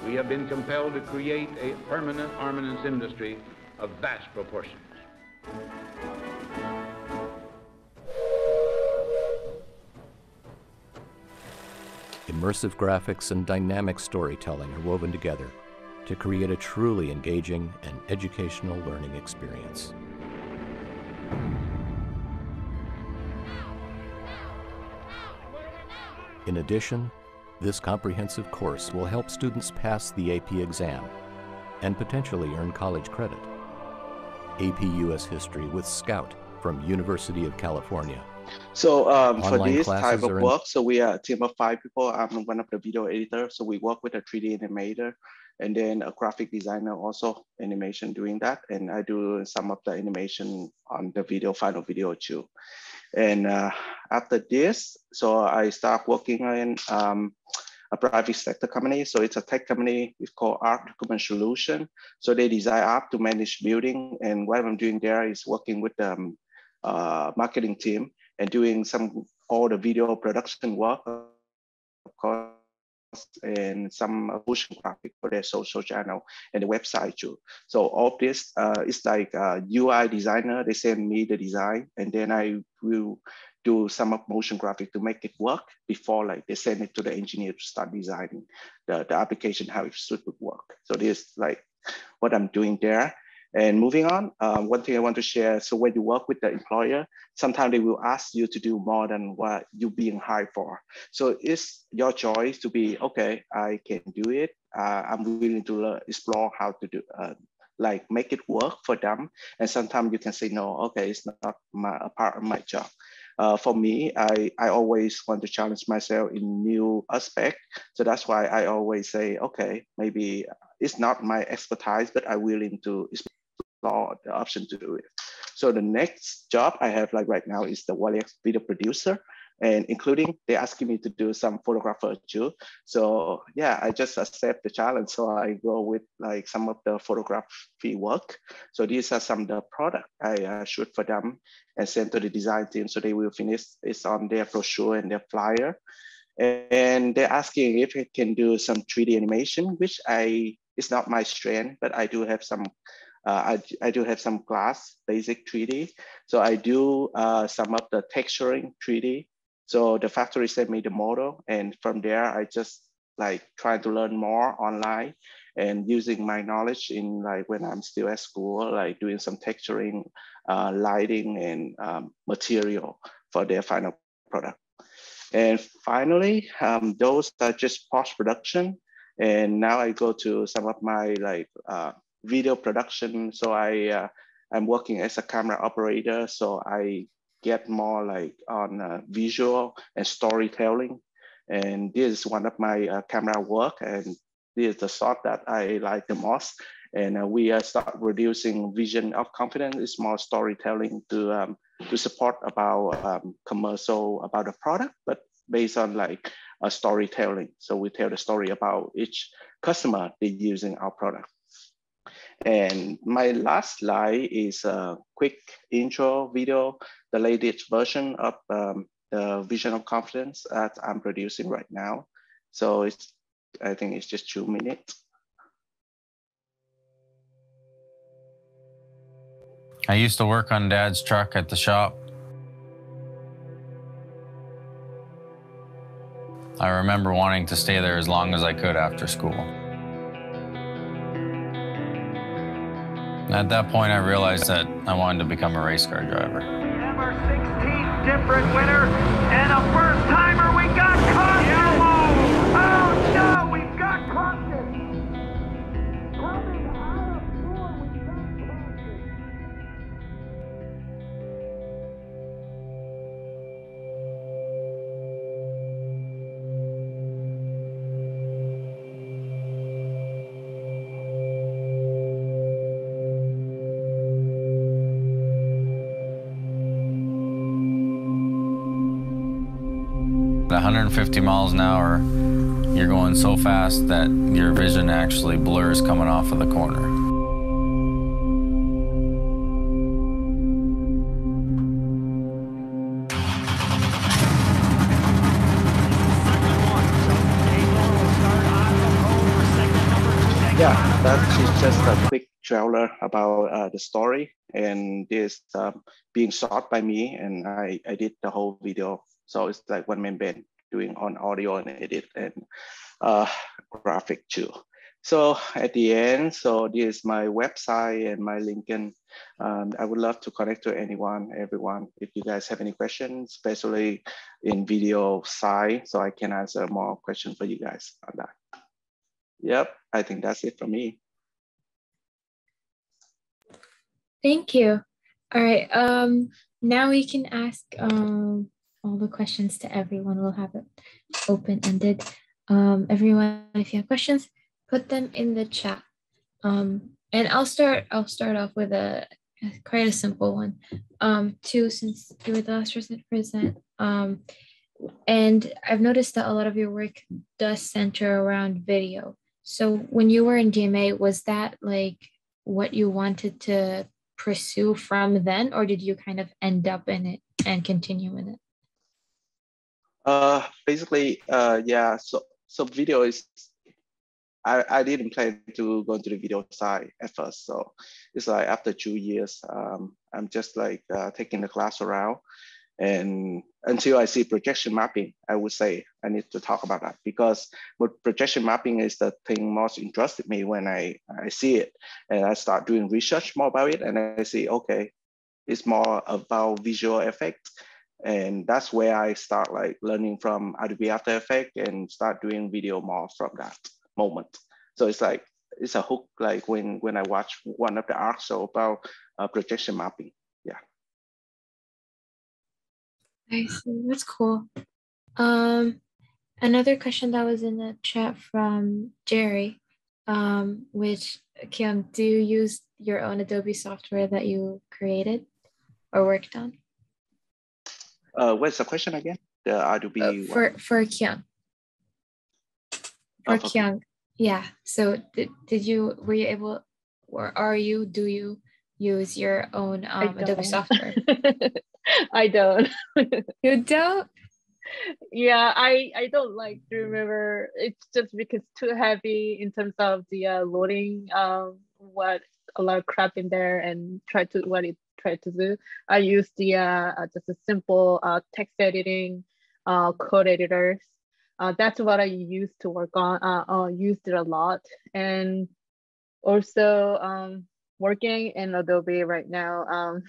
We have been compelled to create a permanent armaments industry of vast proportions. Immersive graphics and dynamic storytelling are woven together to create a truly engaging and educational learning experience. In addition, this comprehensive course will help students pass the AP exam and potentially earn college credit. AP US History with Scout from University of California. So for this type of work, so we are a team of 5 people. I'm one of the video editors. So we work with a 3D animator and then a graphic designer also animation doing that. And I do some of the animation on the video, final video too. And after this, so I start working in a private sector company. So it's a tech company. It's called Art Document Solution. So they design app to manage building. And what I'm doing there is working with the marketing team and doing all the video production work, of course, and some motion graphic for their social channel and the website too. So all of this is like a UI designer. They send me the design and then I will do some of motion graphic to make it work before like they send it to the engineer to start designing the application, how it should work. So this is like what I'm doing there. And moving on, one thing I want to share, so when you work with the employer, sometimes they will ask you to do more than what you're being hired for. So it's your choice to be, okay, I can do it. I'm willing to explore how to do, like make it work for them. And sometimes you can say, no, okay, it's not a part of my job. For me, I always want to challenge myself in new aspect. So that's why I always say, okay, maybe it's not my expertise, but I'm willing to explore the option to do it. So the next job I have like right now is the Wally video producer, and including they're asking me to do some photographer too. So yeah, I just accept the challenge. So I go with like some of the photography work. So these are some of the product I shoot for them and send to the design team. So they will finish it's on their brochure and their flyer. And they're asking if it can do some 3D animation, which it's not my strength, but I do have some I do have some class, basic 3D. So I do some of the texturing 3D. So the factory sent me the model, and from there, I just like trying to learn more online and using my knowledge in like when I'm still at school, like doing some texturing, lighting, and material for their final product. And finally, those are just post-production. And now I go to some of my like video production. So I'm working as a camera operator. So I get more like on visual and storytelling. And this is one of my camera work. And this is the shot that I like the most. And we start reducing vision of confidence. It's more storytelling to support about commercial about the product, but based on like a storytelling. So we tell the story about each customer they're using our product. And my last slide is a quick intro video, the latest version of the Vision of Confidence that I'm producing right now. So I think it's just 2 minutes. I used to work on Dad's truck at the shop. I remember wanting to stay there as long as I could after school. At that point, I realized that I wanted to become a race car driver. We have our 16th different winner and a first timer. We got Caution. Oh no, we've got Caution. Coming out of 4, we've got Caution. 150 miles an hour, you're going so fast that your vision actually blurs coming off of the corner. Yeah, that's just a quick trailer about the story, and this being shot by me, and I did the whole video. So it's like one man band doing on audio and edit and graphic too. So at the end, so this is my website and my LinkedIn. I would love to connect to everyone. If you guys have any questions, especially in video side, so I can answer more questions for you guys on that. Yep, I think that's it for me. Thank you. All right, now we can ask all the questions to everyone. We'll have it open-ended. Everyone, if you have questions, put them in the chat. And I'll start off with quite a simple one. Too, since you were the last person to present. And I've noticed that a lot of your work does center around video. So when you were in DMA, was that like what you wanted to pursue from then, or did you kind of end up in it and continue in it? Basically, yeah. So video is. I didn't plan to go into the video side at first. So it's like after 2 years, I'm just like taking the class around, and until I see projection mapping, I would say I need to talk about that, because projection mapping is the thing most interested me when I see it, and I start doing research more about it, and I see, okay, it's more about visual effects. And that's where I start like learning from Adobe After Effects and start doing video more from that moment. So it's like, it's a hook, like when I watch one of the art show about projection mapping. Yeah. I see, that's cool. Another question that was in the chat from Jerry, which, Kyung, do you use your own Adobe software that you created or worked on? What's the question again? The Adobe for Kyung. For Kyung, yeah. So were you able, or do you use your own Adobe software? I don't. You don't? Yeah, I don't like to remember. It's just because it's too heavy in terms of the loading what a lot of crap in there and try to what it tried to do. I used the just a simple text editing, code editors. That's what I used to work on. Used it a lot, and also working in Adobe right now.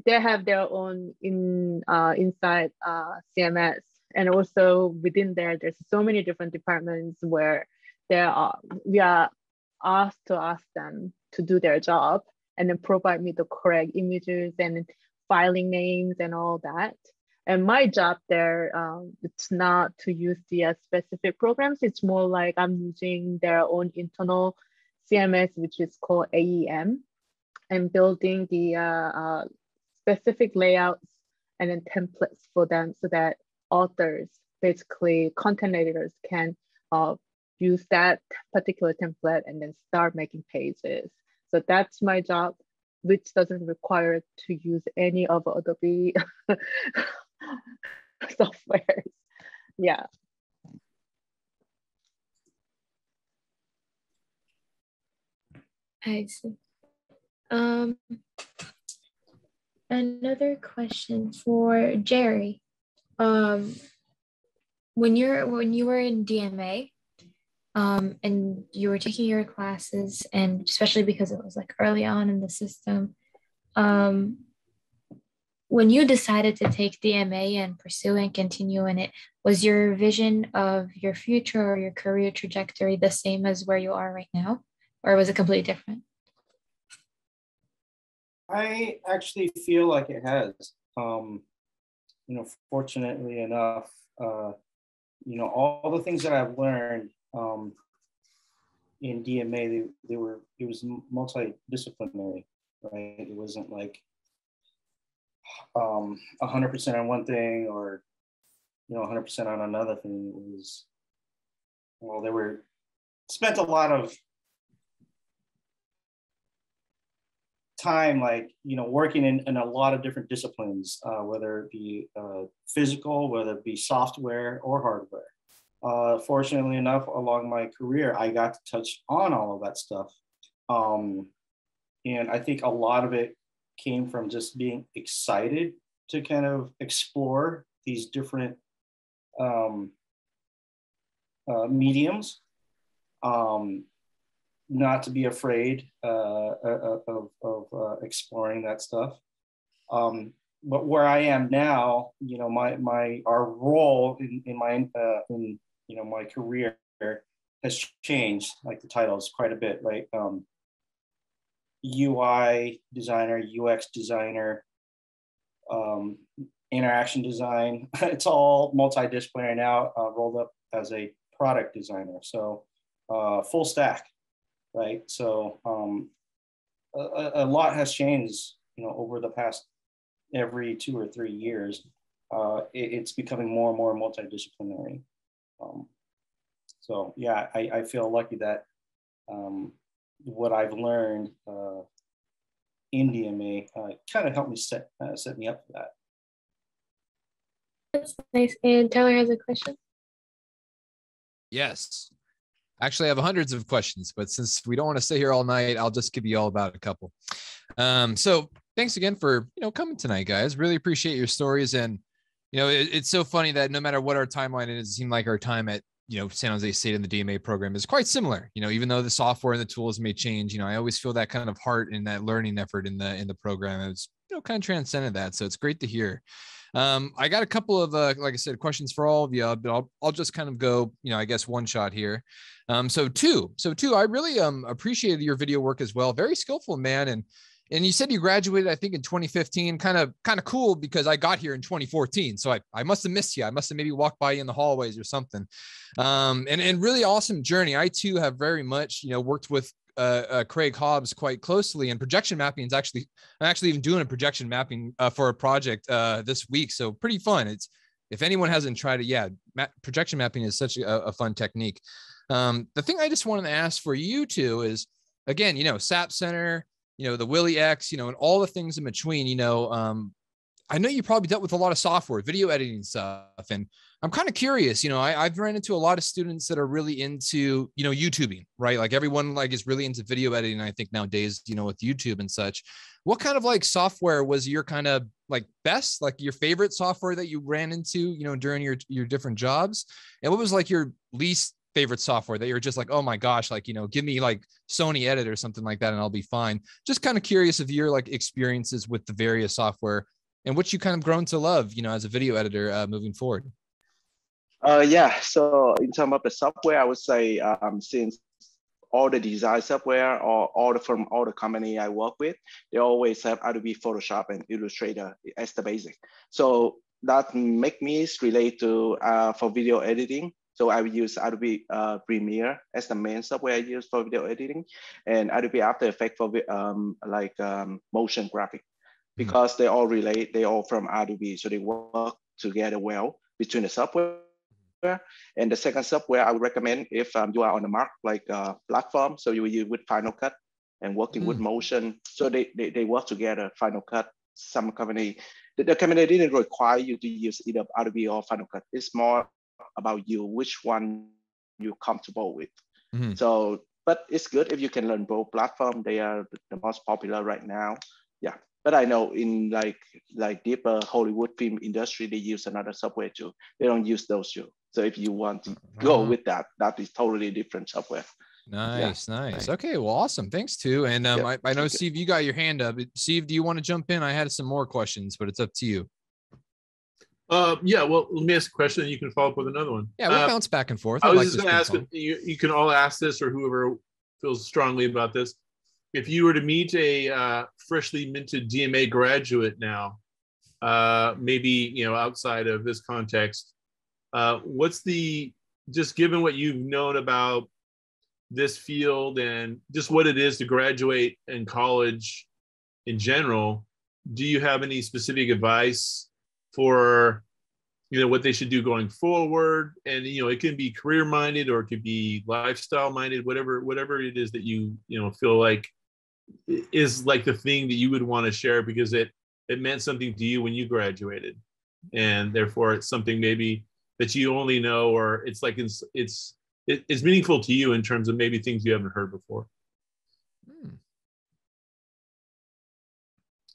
They have their own inside CMS, and also within there, there's so many different departments where we are asked to ask them to do their job and then provide me the correct images and filing names and all that. And my job there, it's not to use the specific programs. It's more like I'm using their own internal CMS, which is called AEM, and building the specific layouts and then templates for them so that authors, basically content editors, can use that particular template and then start making pages. So that's my job, which doesn't require to use any of Adobe software. Yeah. I see. Another question for Jerry. When you were in DMA, and you were taking your classes, and especially because it was like early on in the system, when you decided to take DMA and pursue and continue in it, was your vision of your future or your career trajectory the same as where you are right now, or was it completely different? I actually feel like it has. Fortunately enough, all the things that I've learned in DMA, it was multidisciplinary, right? It wasn't like 100% on one thing or 100% on another thing. It was, spent a lot of time working in a lot of different disciplines, whether it be physical, whether it be software or hardware. Fortunately enough, along my career, I got to touch on all of that stuff. And I think a lot of it came from just being excited to kind of explore these different mediums, not to be afraid of exploring that stuff. But where I am now, our role in my career has changed, like the titles quite a bit, right? UI designer, UX designer, interaction design. It's all multidisciplinary now, rolled up as a product designer. So full stack, right? So a lot has changed, over the past every 2 or 3 years. It's becoming more and more multidisciplinary. So yeah, I feel lucky that what I've learned in DMA kind of helped me set me up for that. That's nice. And Tyler has a question. Yes. Actually, I have hundreds of questions, but since we don't want to stay here all night, I'll just give you all about a couple. So thanks again for, coming tonight, guys. Really appreciate your stories. And, it's so funny that no matter what our timeline is, it seemed like our time at, San Jose State in the DMA program is quite similar. Even though the software and the tools may change, I always feel that kind of heart and that learning effort in the program. It's, kind of transcended that. So it's great to hear. I got a couple of, like I said, questions for all of you, but I'll just kind of go, I guess one shot here. So two, I really appreciated your video work as well. Very skillful, man. And you said you graduated, I think, in 2015. Kind of cool because I got here in 2014. So I must have missed you. I must have maybe walked by you in the hallways or something. And really awesome journey. I too have very much, worked with Craig Hobbs quite closely, and projection mapping is I'm actually even doing a projection mapping for a project this week. So pretty fun. If anyone hasn't tried it, yeah, projection mapping is such a fun technique. The thing I just wanted to ask for you two is, again, SAP Center, the Willie X, and all the things in between, I know you probably dealt with a lot of software, video editing stuff, and I'm kind of curious, I've run into a lot of students that are really into, YouTubing, right? Like everyone like is really into video editing. I think nowadays, with YouTube and such. What kind of like software was your kind of like best, like your favorite software that you ran into, during your different jobs? And what was like your least favorite software that you're just like, oh my gosh, like, give me like Sony Edit or something like that and I'll be fine. Just kind of curious of your like experiences with the various software and what you kind of grown to love, as a video editor moving forward. Yeah, so in terms of the software, I would say since all the design software or from all the company I work with, they always have Adobe Photoshop and Illustrator as the basic. So that make me relate to for video editing. So I will use Adobe Premiere as the main software I use for video editing, and Adobe After Effects for motion graphic, because they all relate. They all from Adobe, so they work together well between the software. And the second software I would recommend if you are on the market platform, so you will use with Final Cut and working with motion. So they work together. Final Cut, some company, the company didn't require you to use either Adobe or Final Cut. It's more about you, which one you're comfortable with. So, but it's good if you can learn both platforms. They are the most popular right now. Yeah. But I know in like deeper Hollywood film industry, they use another software too. They don't use those two. So if you want to go with that, that is totally different software. Nice. Okay, well, awesome. Thanks too. And I know, Steve, you got your hand up. Steve, do you want to jump in? I had some more questions, but it's up to you. Yeah, well, let me ask a question and you can follow up with another one. Yeah, we'll bounce back and forth. I was just going to ask, you can all ask this, or whoever feels strongly about this. If you were to meet a freshly minted DMA graduate now, maybe, outside of this context, what's just given what you've known about this field and just what it is to graduate in college in general, do you have any specific advice for, what they should do going forward? And, it can be career minded or it could be lifestyle minded, whatever it is that you feel like is like the thing that you would want to share because it meant something to you when you graduated. And therefore it's something maybe that you only know, or it's like, it's meaningful to you in terms of maybe things you haven't heard before.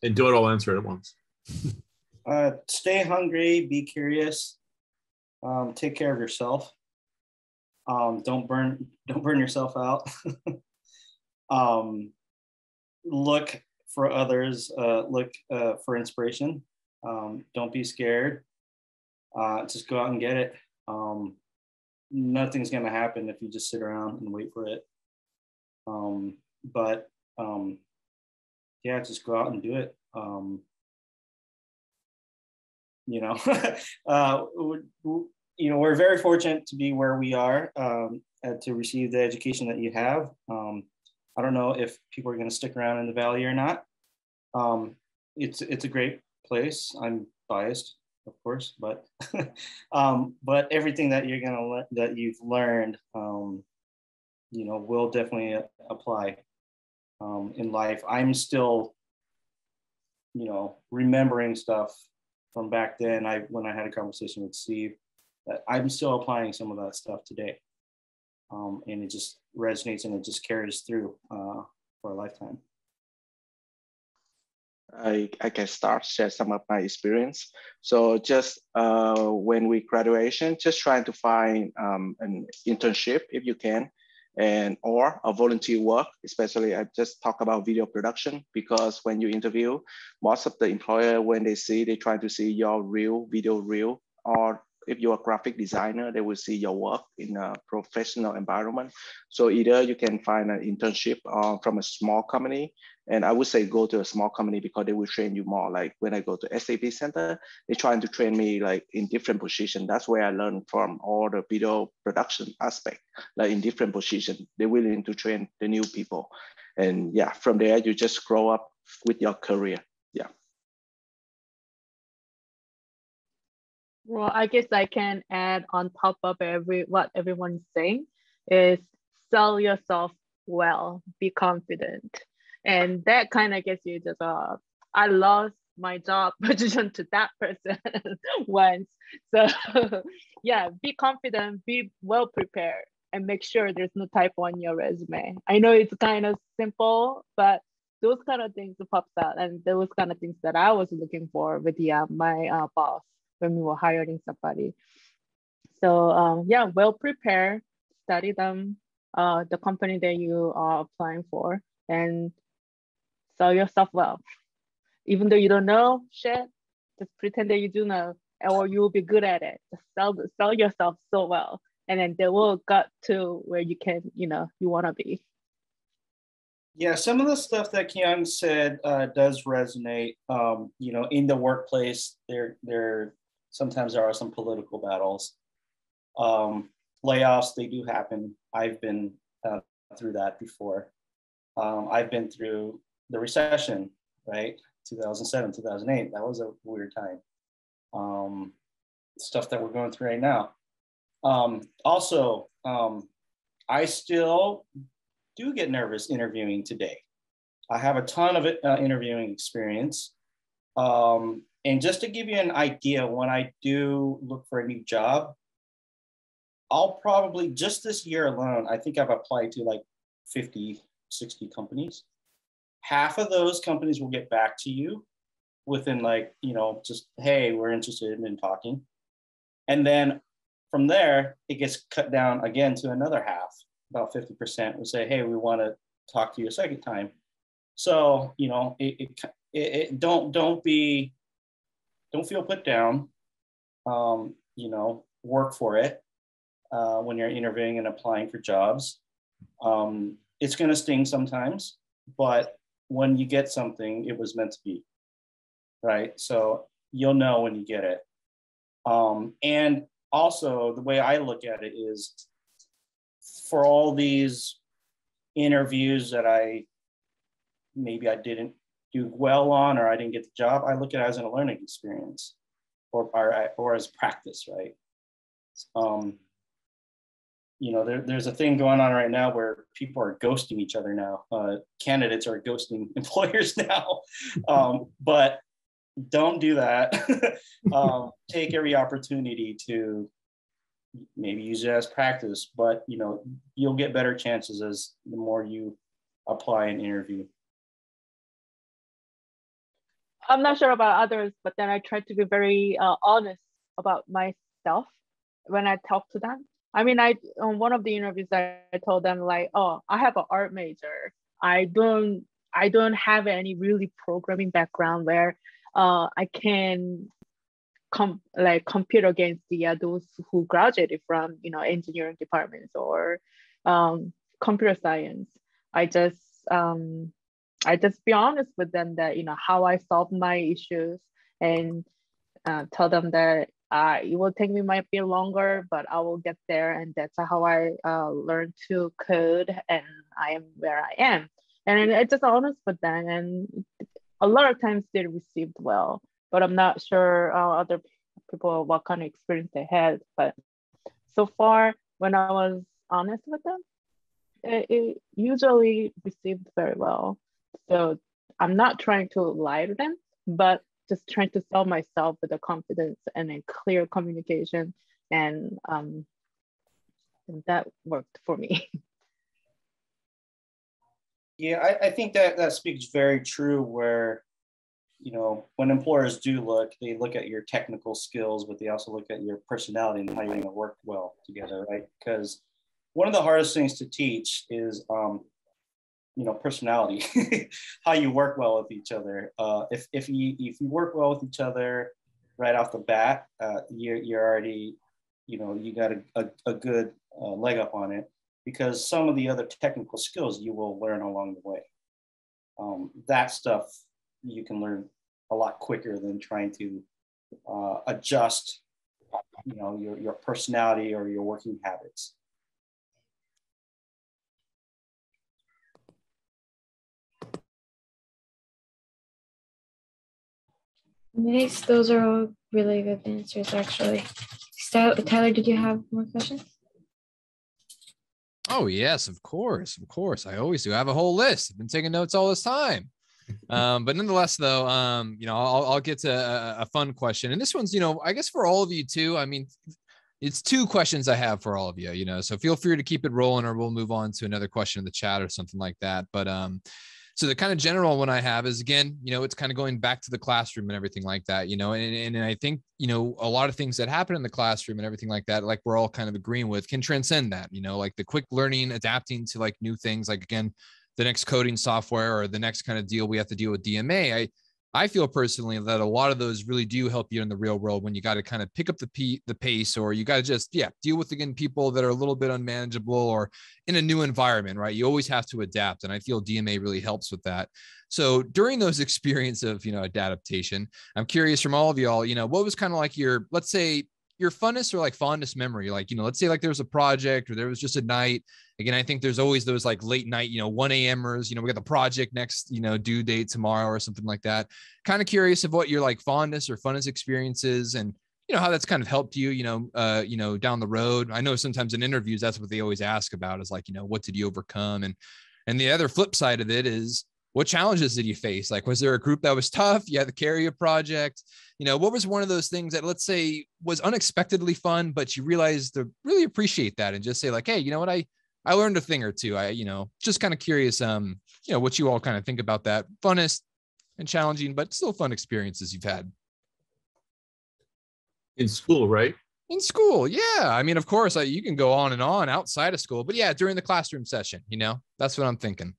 And don't all answer it at once. Stay hungry, be curious, take care of yourself. Don't burn yourself out. Look for others, look for inspiration. Don't be scared. Just go out and get it. Nothing's gonna happen if you just sit around and wait for it. Yeah, just go out and do it. We're very fortunate to be where we are, to receive the education that you have. I don't know if people are going to stick around in the Valley or not. It's a great place. I'm biased, of course, but everything that that you've learned, will definitely apply in life. I'm still, remembering stuff from back then. When I had a conversation with Steve, that I'm still applying some of that stuff today. And it just resonates and it just carries through for a lifetime. I can share some of my experience. So just when we graduation, just trying to find an internship if you can, or a volunteer work. Especially I just talk about video production, because when you interview, most of the employer, when they try to see your video reel, or if you're a graphic designer, they will see your work in a professional environment. So either you can find an internship from a small company, and I would say go to a small company because they will train you more. Like when I go to SAP Center, they're trying to train me like in different positions. That's where I learned from all the video production aspect, like in different positions. They're willing to train the new people. And yeah, from there, you just grow up with your career. Yeah. Well, I guess I can add on top of what everyone's saying is sell yourself well, be confident. And that kind of gets you just I love my job position to that person once. So yeah, be confident, be well prepared, and make sure there's no typo on your resume. I know it's kind of simple, but those kind of things pops out, and those kind of things that I was looking for with my boss when we were hiring somebody. So yeah, well prepared, study them, the company that you are applying for, and sell yourself well. Even though you don't know shit, just pretend that you do know, or you will be good at it. Just sell yourself so well, and then they will get to where you can, you want to be. Yeah, some of the stuff that Kyung said does resonate. In the workplace, there sometimes there are some political battles. Layoffs, they do happen. I've been through that before. I've been through the recession, right? 2007, 2008. That was a weird time. Stuff that we're going through right now. Also, I still do get nervous interviewing today. I have a ton of interviewing experience. And just to give you an idea, when I do look for a new job, I'll probably, just this year alone, I think I've applied to like 50, 60 companies. Half of those companies will get back to you within like, just, hey, we're interested in talking. And then from there, it gets cut down again to another half, about 50% will say, hey, we want to talk to you a second time. So, don't feel put down, work for it when you're interviewing and applying for jobs. It's going to sting sometimes, but when you get something, it was meant to be, right? So you'll know when you get it. And also the way I look at it is, for all these interviews that maybe I didn't do well on, or I didn't get the job, I look at it as a learning experience or as practice, right? There's a thing going on right now where people are ghosting each other now. Candidates are ghosting employers now, but don't do that. Take every opportunity to maybe use it as practice, but you'll get better chances as the more you apply and interview. I'm not sure about others, but then I try to be very honest about myself when I talk to them. I mean, on one of the interviews, I told them like, oh, I have an art major. I don't have any really programming background where I can compete against those who graduated from engineering departments or computer science. I just be honest with them that how I solve my issues, and tell them that it will take me might be longer, but I will get there, and that's how I learn to code, and I am where I am. And I just honest with them, and a lot of times they received well, but I'm not sure other people what kind of experience they had. But so far, when I was honest with them, it usually received very well. So I'm not trying to lie to them, but just trying to sell myself with a confidence and a clear communication, and that worked for me. Yeah, I think that speaks very true, where when employers do look, they look at your technical skills, but they also look at your personality and how you're going to work well together, right? Because one of the hardest things to teach is personality, how you work well with each other. If you work well with each other right off the bat, you're already, you got a good leg up on it, because some of the other technical skills you will learn along the way. That stuff you can learn a lot quicker than trying to adjust, your personality or your working habits. Nice. Those are all really good answers, actually. Tyler, did you have more questions? Oh, yes, of course. I always do. I have a whole list. I've been taking notes all this time. But nonetheless, though, you know, I'll get to a fun question. And this one's, you know, I guess for all of you too. I mean, it's two questions I have for all of you, you know, so feel free to keep it rolling or we'll move on to another question in the chat or something like that. But so the kind of general one I have is, again, you know, it's kind of going back to the classroom and everything like that, you know, and I think, you know, a lot of things that happen in the classroom and everything like that, like we're all kind of agreeing with, can transcend that, you know, like the quick learning, adapting to like new things, like, again, the next coding software or the next kind of deal we have to deal with DMA. I feel personally that a lot of those really do help you in the real world when you got to kind of pick up the pace, or you got to just, deal with, again, people that are a little bit unmanageable or in a new environment, right? You always have to adapt. And I feel DMA really helps with that. So during those experiences of, you know, adaptation, I'm curious from all of y'all, you know, what was kind of like your, let's say, your funnest or like fondest memory? Like, you know, let's say like there was a project or there was just a night. Again, I think there's always those like late night, you know, 1 a.m.ers, you know, we got the project next, you know, due date tomorrow or something like that. Kind of curious of what your like fondest or funnest experiences and, you know, how that's kind of helped you, you know, down the road. I know sometimes in interviews, that's what they always ask about is like, you know, what did you overcome? And the other flip side of it is, what challenges did you face? Like, was there a group that was tough? You had to carry a project. You know, what was one of those things that, let's say, was unexpectedly fun, but you realized to really appreciate that and just say like, hey, you know what? I learned a thing or two. You know, just kind of curious, you know, what you all kind of think about that funnest and challenging, but still fun experiences you've had. In school, right? In school. Yeah. I mean, of course, you can go on and on outside of school, but yeah, during the classroom session, you know, that's what I'm thinking.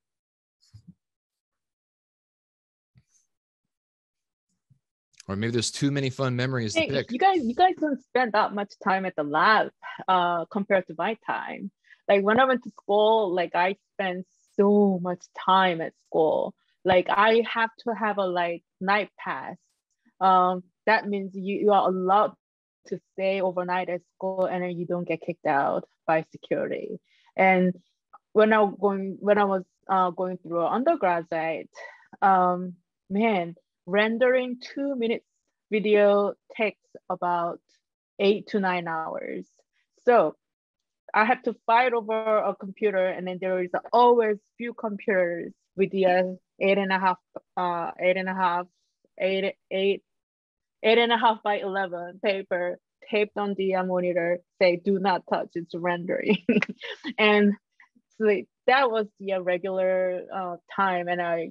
Or maybe there's too many fun memories to pick. You guys don't spend that much time at the lab compared to my time. Like when I went to school, like I spent so much time at school. Like I have to have a like night pass. That means you are allowed to stay overnight at school and then you don't get kicked out by security. And when I was going through undergraduate, man, rendering 2 minutes video takes about 8 to 9 hours. So I have to fight over a computer, and then there is always few computers with the 8.5 by 11 paper taped on the monitor, say do not touch, it's rendering. And so that was the regular time, and I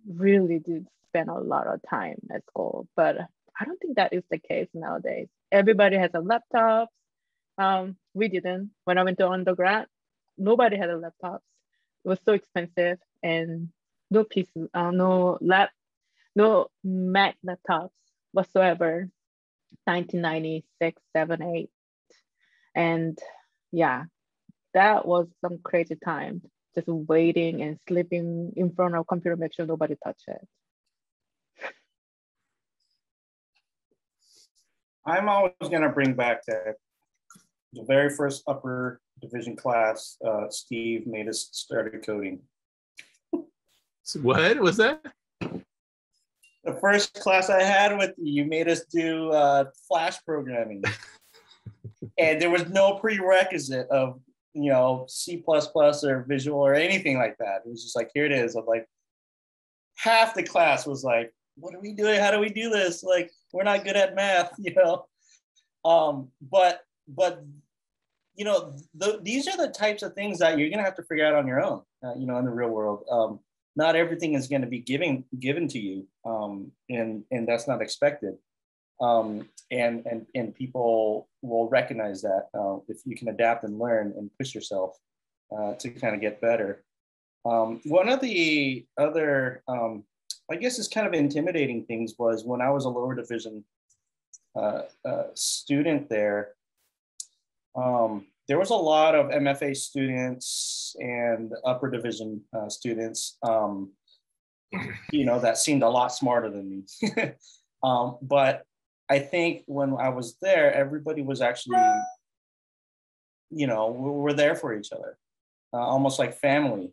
really did spend a lot of time at school, but I don't think that is the case nowadays. Everybody has a laptop. We didn't. When I went to undergrad, nobody had a laptop. It was so expensive, and no PC, no Mac laptops whatsoever. 1996, 7, 8, and yeah, that was some crazy time. Just waiting and sleeping in front of a computer, make sure nobody touch it. I'm always going to bring back that the very first upper division class, Steve made us start coding. What was that? The first class I had with you made us do Flash programming. And there was no prerequisite of, you know, C++ or Visual or anything like that. It was just like, here it is. I'm like, half the class was like, what are we doing? How do we do this? Like, we're not good at math, you know? But you know, these are the types of things that you're gonna have to figure out on your own, you know, in the real world. Not everything is gonna be given to you, and that's not expected. And people will recognize that if you can adapt and learn and push yourself to kind of get better. One of the other, I guess it's kind of intimidating things was when I was a lower division student there, there was a lot of MFA students and upper division students, you know, that seemed a lot smarter than me. But I think when I was there, everybody was actually, you know, we're there for each other, almost like family.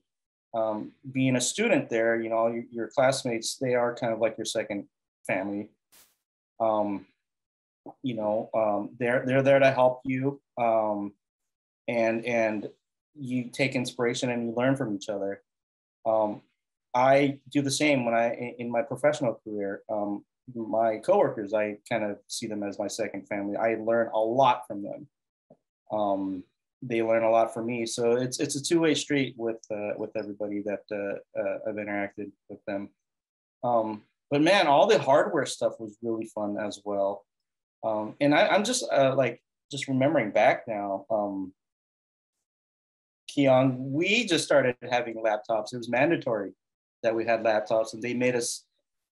Being a student there, you know, your classmates, they are kind of like your second family. You know, they're there to help you, and you take inspiration and you learn from each other. I do the same when in my professional career. My coworkers, I kind of see them as my second family. I learn a lot from them. They learn a lot from me. So it's a two-way street with everybody that I've interacted with them. But man, all the hardware stuff was really fun as well. And I'm just just remembering back now. Kyung, we just started having laptops. It was mandatory that we had laptops, and they made us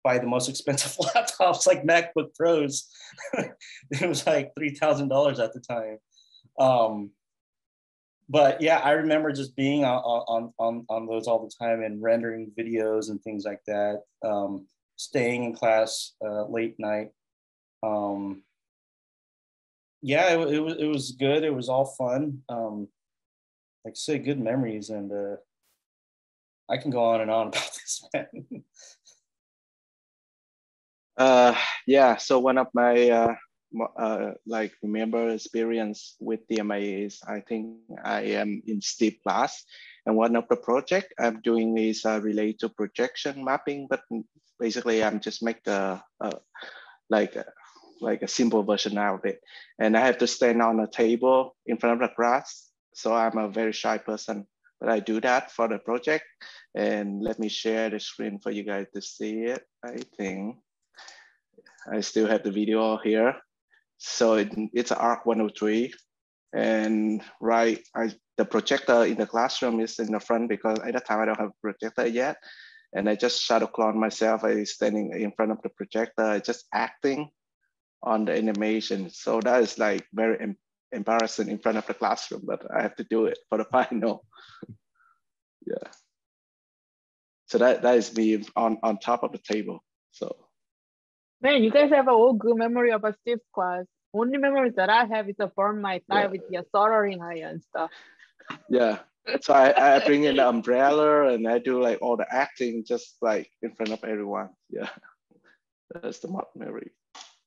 buy the most expensive laptops, like MacBook Pros. It was like $3,000 at the time. But yeah, I remember just being on those all the time and rendering videos and things like that. Staying in class late night. Yeah, it was good. It was all fun. Like I say, good memories, and I can go on and on about this, man. Yeah, so one of my remember experience with DMA is, I think I am in Steve class, and one of the project I'm doing is related to projection mapping, but basically I'm just make a simple version out of it, and I have to stand on a table in front of the class. So I'm a very shy person, but I do that for the project. And let me share the screen for you guys to see it. I think I still have the video here. So it's ARC 103. And the projector in the classroom is in the front because at that time I don't have a projector yet. And I just shadow clone myself. I standing in front of the projector, just acting on the animation. So that is like very embarrassing in front of the classroom, but I have to do it for the final. Yeah. So that is me on top of the table. So. Man, you guys have a all good memory about Steve's class. Only memories that I have is to burn my thigh with the soldering iron and stuff. Yeah. So I bring in the umbrella and I do like all the acting just like in front of everyone. Yeah. That's the memory.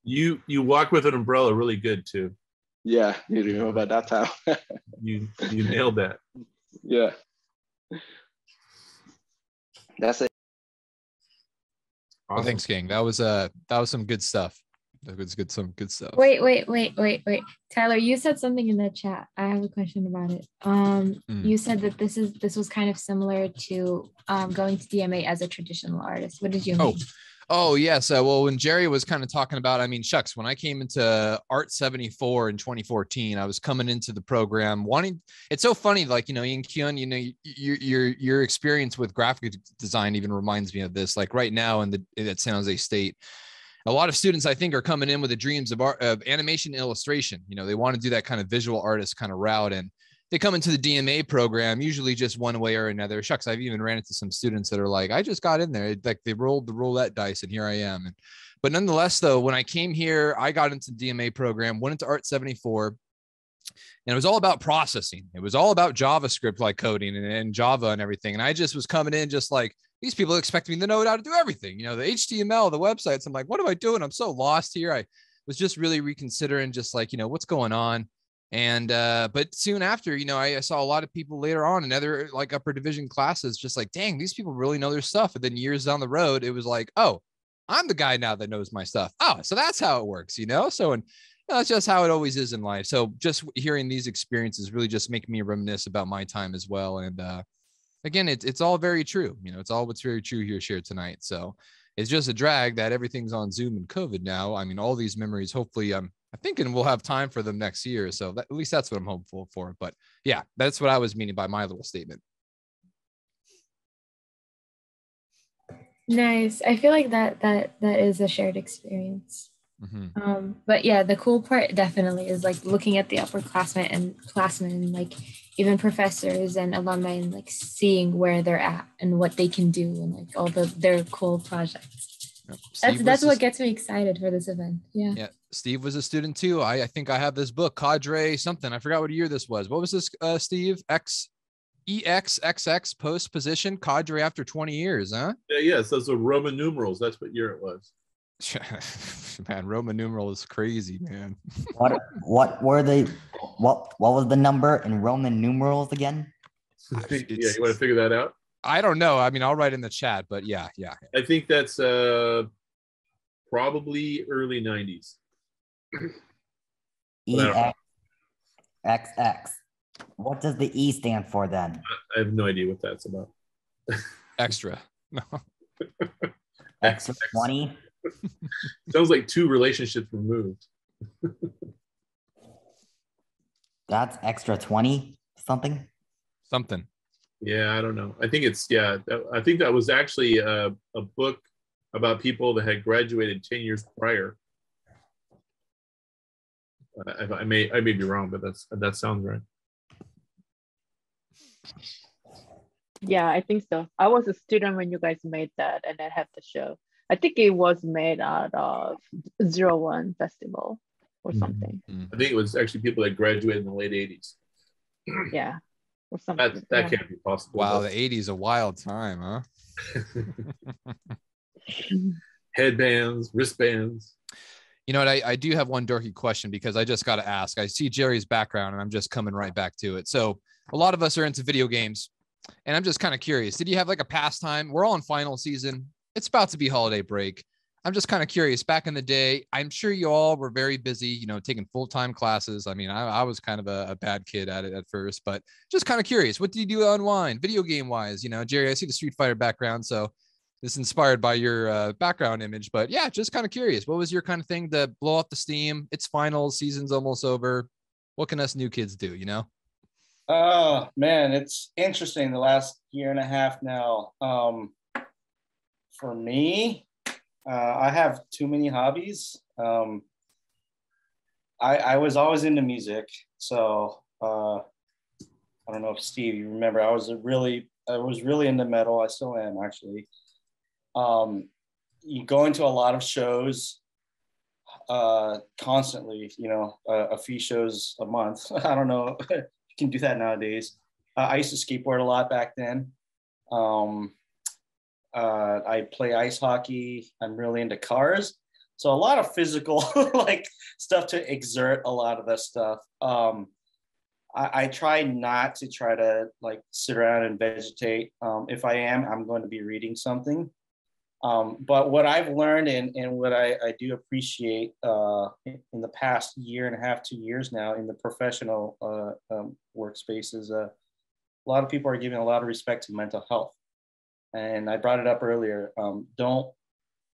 You walk with an umbrella really good too. Yeah, you remember that time. you nailed that. Yeah. That's it. Awesome. Well, thanks, gang. That was some good stuff. That was some good stuff. Wait. Tyler, you said something in the chat. I have a question about it. You said that this was kind of similar to going to DMA as a traditional artist. What did you mean? Oh, yes. Well, when Jerry was kind of talking about, I mean, shucks, when I came into Art 74 in 2014, I was coming into the program it's so funny, like, Ian Kyun, your experience with graphic design even reminds me of this. Like right now at San Jose State, a lot of students, I think, are coming in with the dreams of animation and illustration. They want to do that kind of visual artist kind of route. And they come into the DMA program, usually just one way or another. Shucks, I've even ran into some students that are like, I just got in there. Like they rolled the roulette dice and here I am. But nonetheless, though, when I came here, I got into the DMA program, went into Art 74, and it was all about processing. It was all about JavaScript, like coding and Java and everything. And I just was coming in just like, these people expect me to know how to do everything, the HTML, the websites. I'm like, what am I doing? I'm so lost here. I was just really reconsidering just like, what's going on. And but soon after, I saw a lot of people later on in other like upper division classes just like, dang, these people really know their stuff. And then years down the road, it was like, oh, I'm the guy now that knows my stuff. Oh, so that's how it works, So, and that's just how it always is in life. So just hearing these experiences really just make me reminisce about my time as well. And again, it's all very true. It's all what's very true here shared tonight. So it's just a drag that everything's on Zoom and COVID now. I mean, all these memories, hopefully, I'm thinking we'll have time for them next year. So at least that's what I'm hopeful for. But yeah, that's what I was meaning by my little statement. Nice. I feel like that is a shared experience. Mm-hmm. But yeah, the cool part definitely is like looking at the upperclassmen and like even professors and alumni and like seeing where they're at and what they can do and like all their cool projects. Yep. That's what gets me excited for this event. Yeah. Steve was a student too. I think I have this book, Cadre something. I forgot what year this was. What was this, Steve? EXXX post position Cadre after 20 years, huh? Yeah, yes. Those are Roman numerals. That's what year it was. Man, Roman numeral is crazy, man. What were they? What was the number in Roman numerals again? Yeah, you want to figure that out? I don't know. I mean, I'll write in the chat, but yeah. I think that's probably early 90s. EXX. What does the E stand for then? I have no idea what that's about. Extra. No. Extra 20? Sounds like 2 relationships removed. That's extra 20 something? Something. Yeah, I don't know. I think it's, I think that was actually a book about people that had graduated 10 years prior. I may be wrong, but that sounds right. Yeah, I think so. I was a student when you guys made that, and I had the show. I think it was made out of 01 Festival or something. I think it was actually people that graduated in the late 80s. Yeah, or something. That can't be possible. Wow, the 80s, a wild time, huh? Headbands, wristbands. You know what? I do have one dorky question because I just got to ask. I see Jerry's background and I'm just coming right back to it. So a lot of us are into video games and I'm just kind of curious. Did you have like a pastime? We're all in final season. It's about to be holiday break. I'm just kind of curious. Back in the day, I'm sure you all were very busy, you know, taking full-time classes. I mean, I was kind of a bad kid at it at first, but just kind of curious. What did you do to unwind video game wise? You know, Jerry, I see the Street Fighter background. So this is inspired by your background image, but yeah, just kind of curious. What was your kind of thing to blow off the steam? It's finals, season's almost over. What can us new kids do, you know? Oh man, it's interesting the last year and a half now. For me, I have too many hobbies. I was always into music. So I don't know if Steve, you remember, I was really into metal. I still am actually. You go into a lot of shows constantly, you know, a few shows a month. I don't know if you can do that nowadays. I used to skateboard a lot back then. I play ice hockey. I'm really into cars. So a lot of physical like stuff to exert a lot of that stuff. I try not to try to like sit around and vegetate. If I am, I'm going to be reading something. But what I've learned and what I do appreciate in the past year and a half, 2 years now in the professional workspace is a lot of people are giving a lot of respect to mental health. And I brought it up earlier. Don't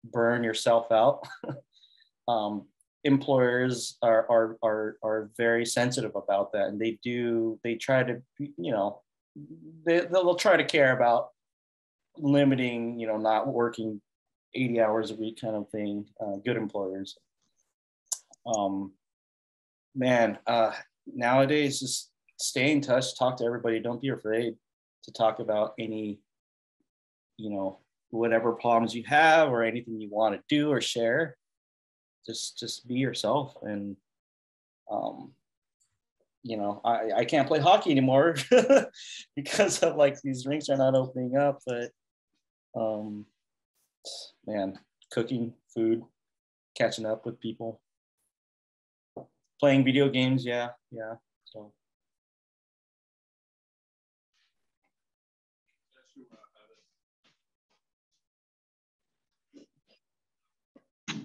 burn yourself out. Employers are very sensitive about that, and they try to, you know, they'll try to care about limiting, you know, not working 80 hours a week kind of thing. Good employers. Nowadays, just stay in touch, talk to everybody. Don't be afraid to talk about any, you know, whatever problems you have or anything you want to do or share. Just be yourself. And you know, I can't play hockey anymore because of like these rinks are not opening up, but man, cooking, food, catching up with people, playing video games. Yeah. So I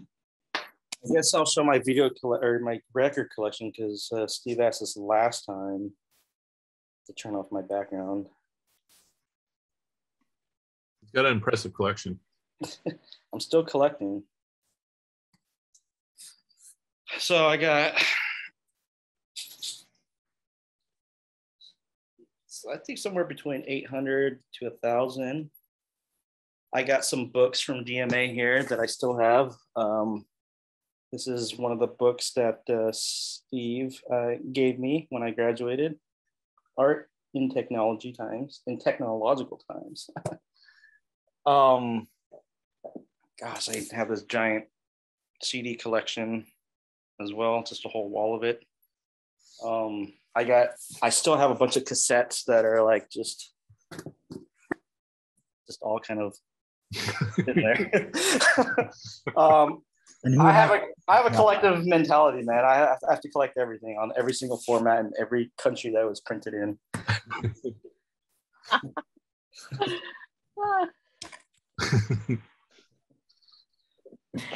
guess I'll show my my record collection because Steve asked us last time to turn off my background. He's got an impressive collection. I'm still collecting. So I got, I think somewhere between 800 to 1,000. I got some books from DMA here that I still have. This is one of the books that Steve gave me when I graduated. Art in Technological Times. Gosh, I have this giant CD collection as well, just a whole wall of it. I still have a bunch of cassettes that are like just all kind of in there. I have a collective mentality, man. I have to collect everything on every single format in every country that it was printed in.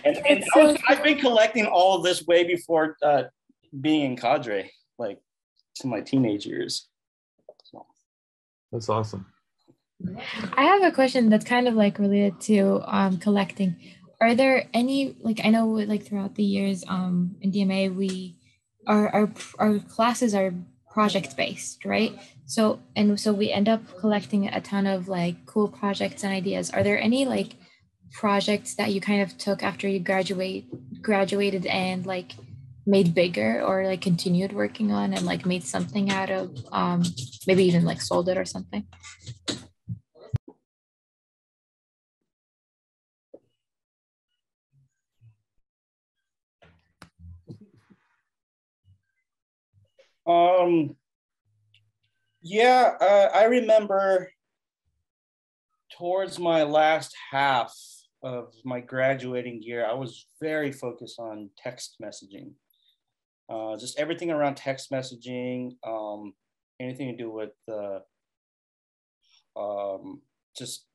And I've been collecting all of this way before being in cadre, like to my teenage years. So. That's awesome. I have a question that's kind of like related to collecting. Are there any, like, I know like throughout the years in DMA, our classes are project based, right? So we end up collecting a ton of like cool projects and ideas. Are there any like projects that you kind of took after you graduated and like made bigger, or like continued working on and like made something out of, maybe even like sold it or something? Yeah, I remember towards my last half of my graduating year, I was very focused on text messaging. Just everything around text messaging, anything to do with just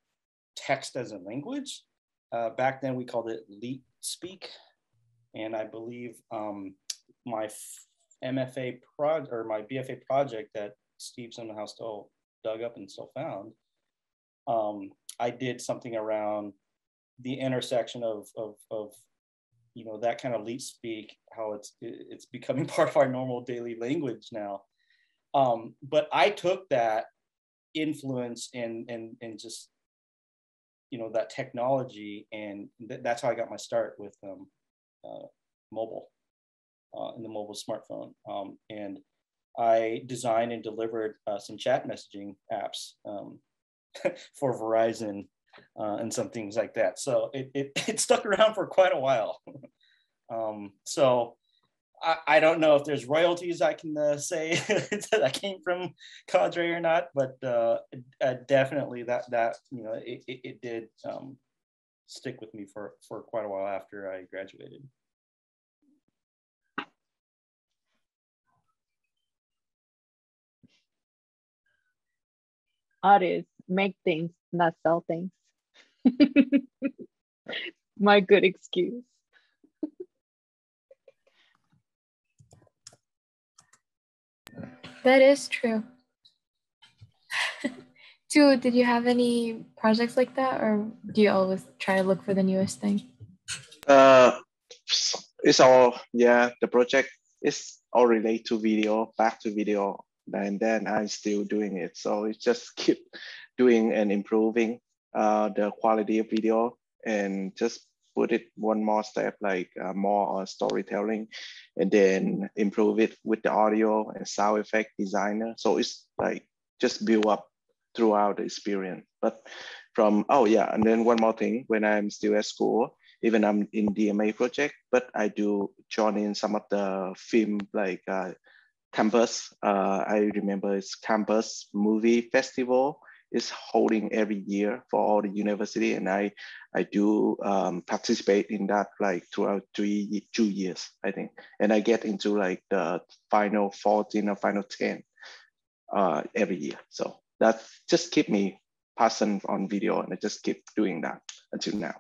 text as a language. Back then we called it Leet Speak. And I believe my MFA project or my BFA project that Steve somehow still dug up and still found, I did something around the intersection of you know, that kind of Leet Speak, how it's becoming part of our normal daily language now. But I took that influence and just, you know, that technology, and that's how I got my start with mobile, in the mobile smartphone. And I designed and delivered some chat messaging apps for Verizon and some things like that. So it stuck around for quite a while. So I don't know if there's royalties I can say that I came from cadre or not, but definitely that you know, it did stick with me for quite a while after I graduated. Artists make things, not sell things. My good excuse. That is true. Too, did you have any projects like that, or do you always try to look for the newest thing? It's all, yeah, the project is all related to video, back to video, and then I'm still doing it. So it's just keep doing and improving the quality of video, and just put it one more step, like more on storytelling, and then improve it with the audio and sound effect designer. So it's like just build up throughout the experience. But from, oh yeah, and then one more thing, when I'm still at school, even I'm in DMA project, but I do join in some of the film like campus. I remember it's campus movie festival is holding every year for all the university, and I do participate in that like throughout 2 years, I think, and I get into like the final 14 or final 10 every year. So that just keep me passionate on video, and I just keep doing that until now.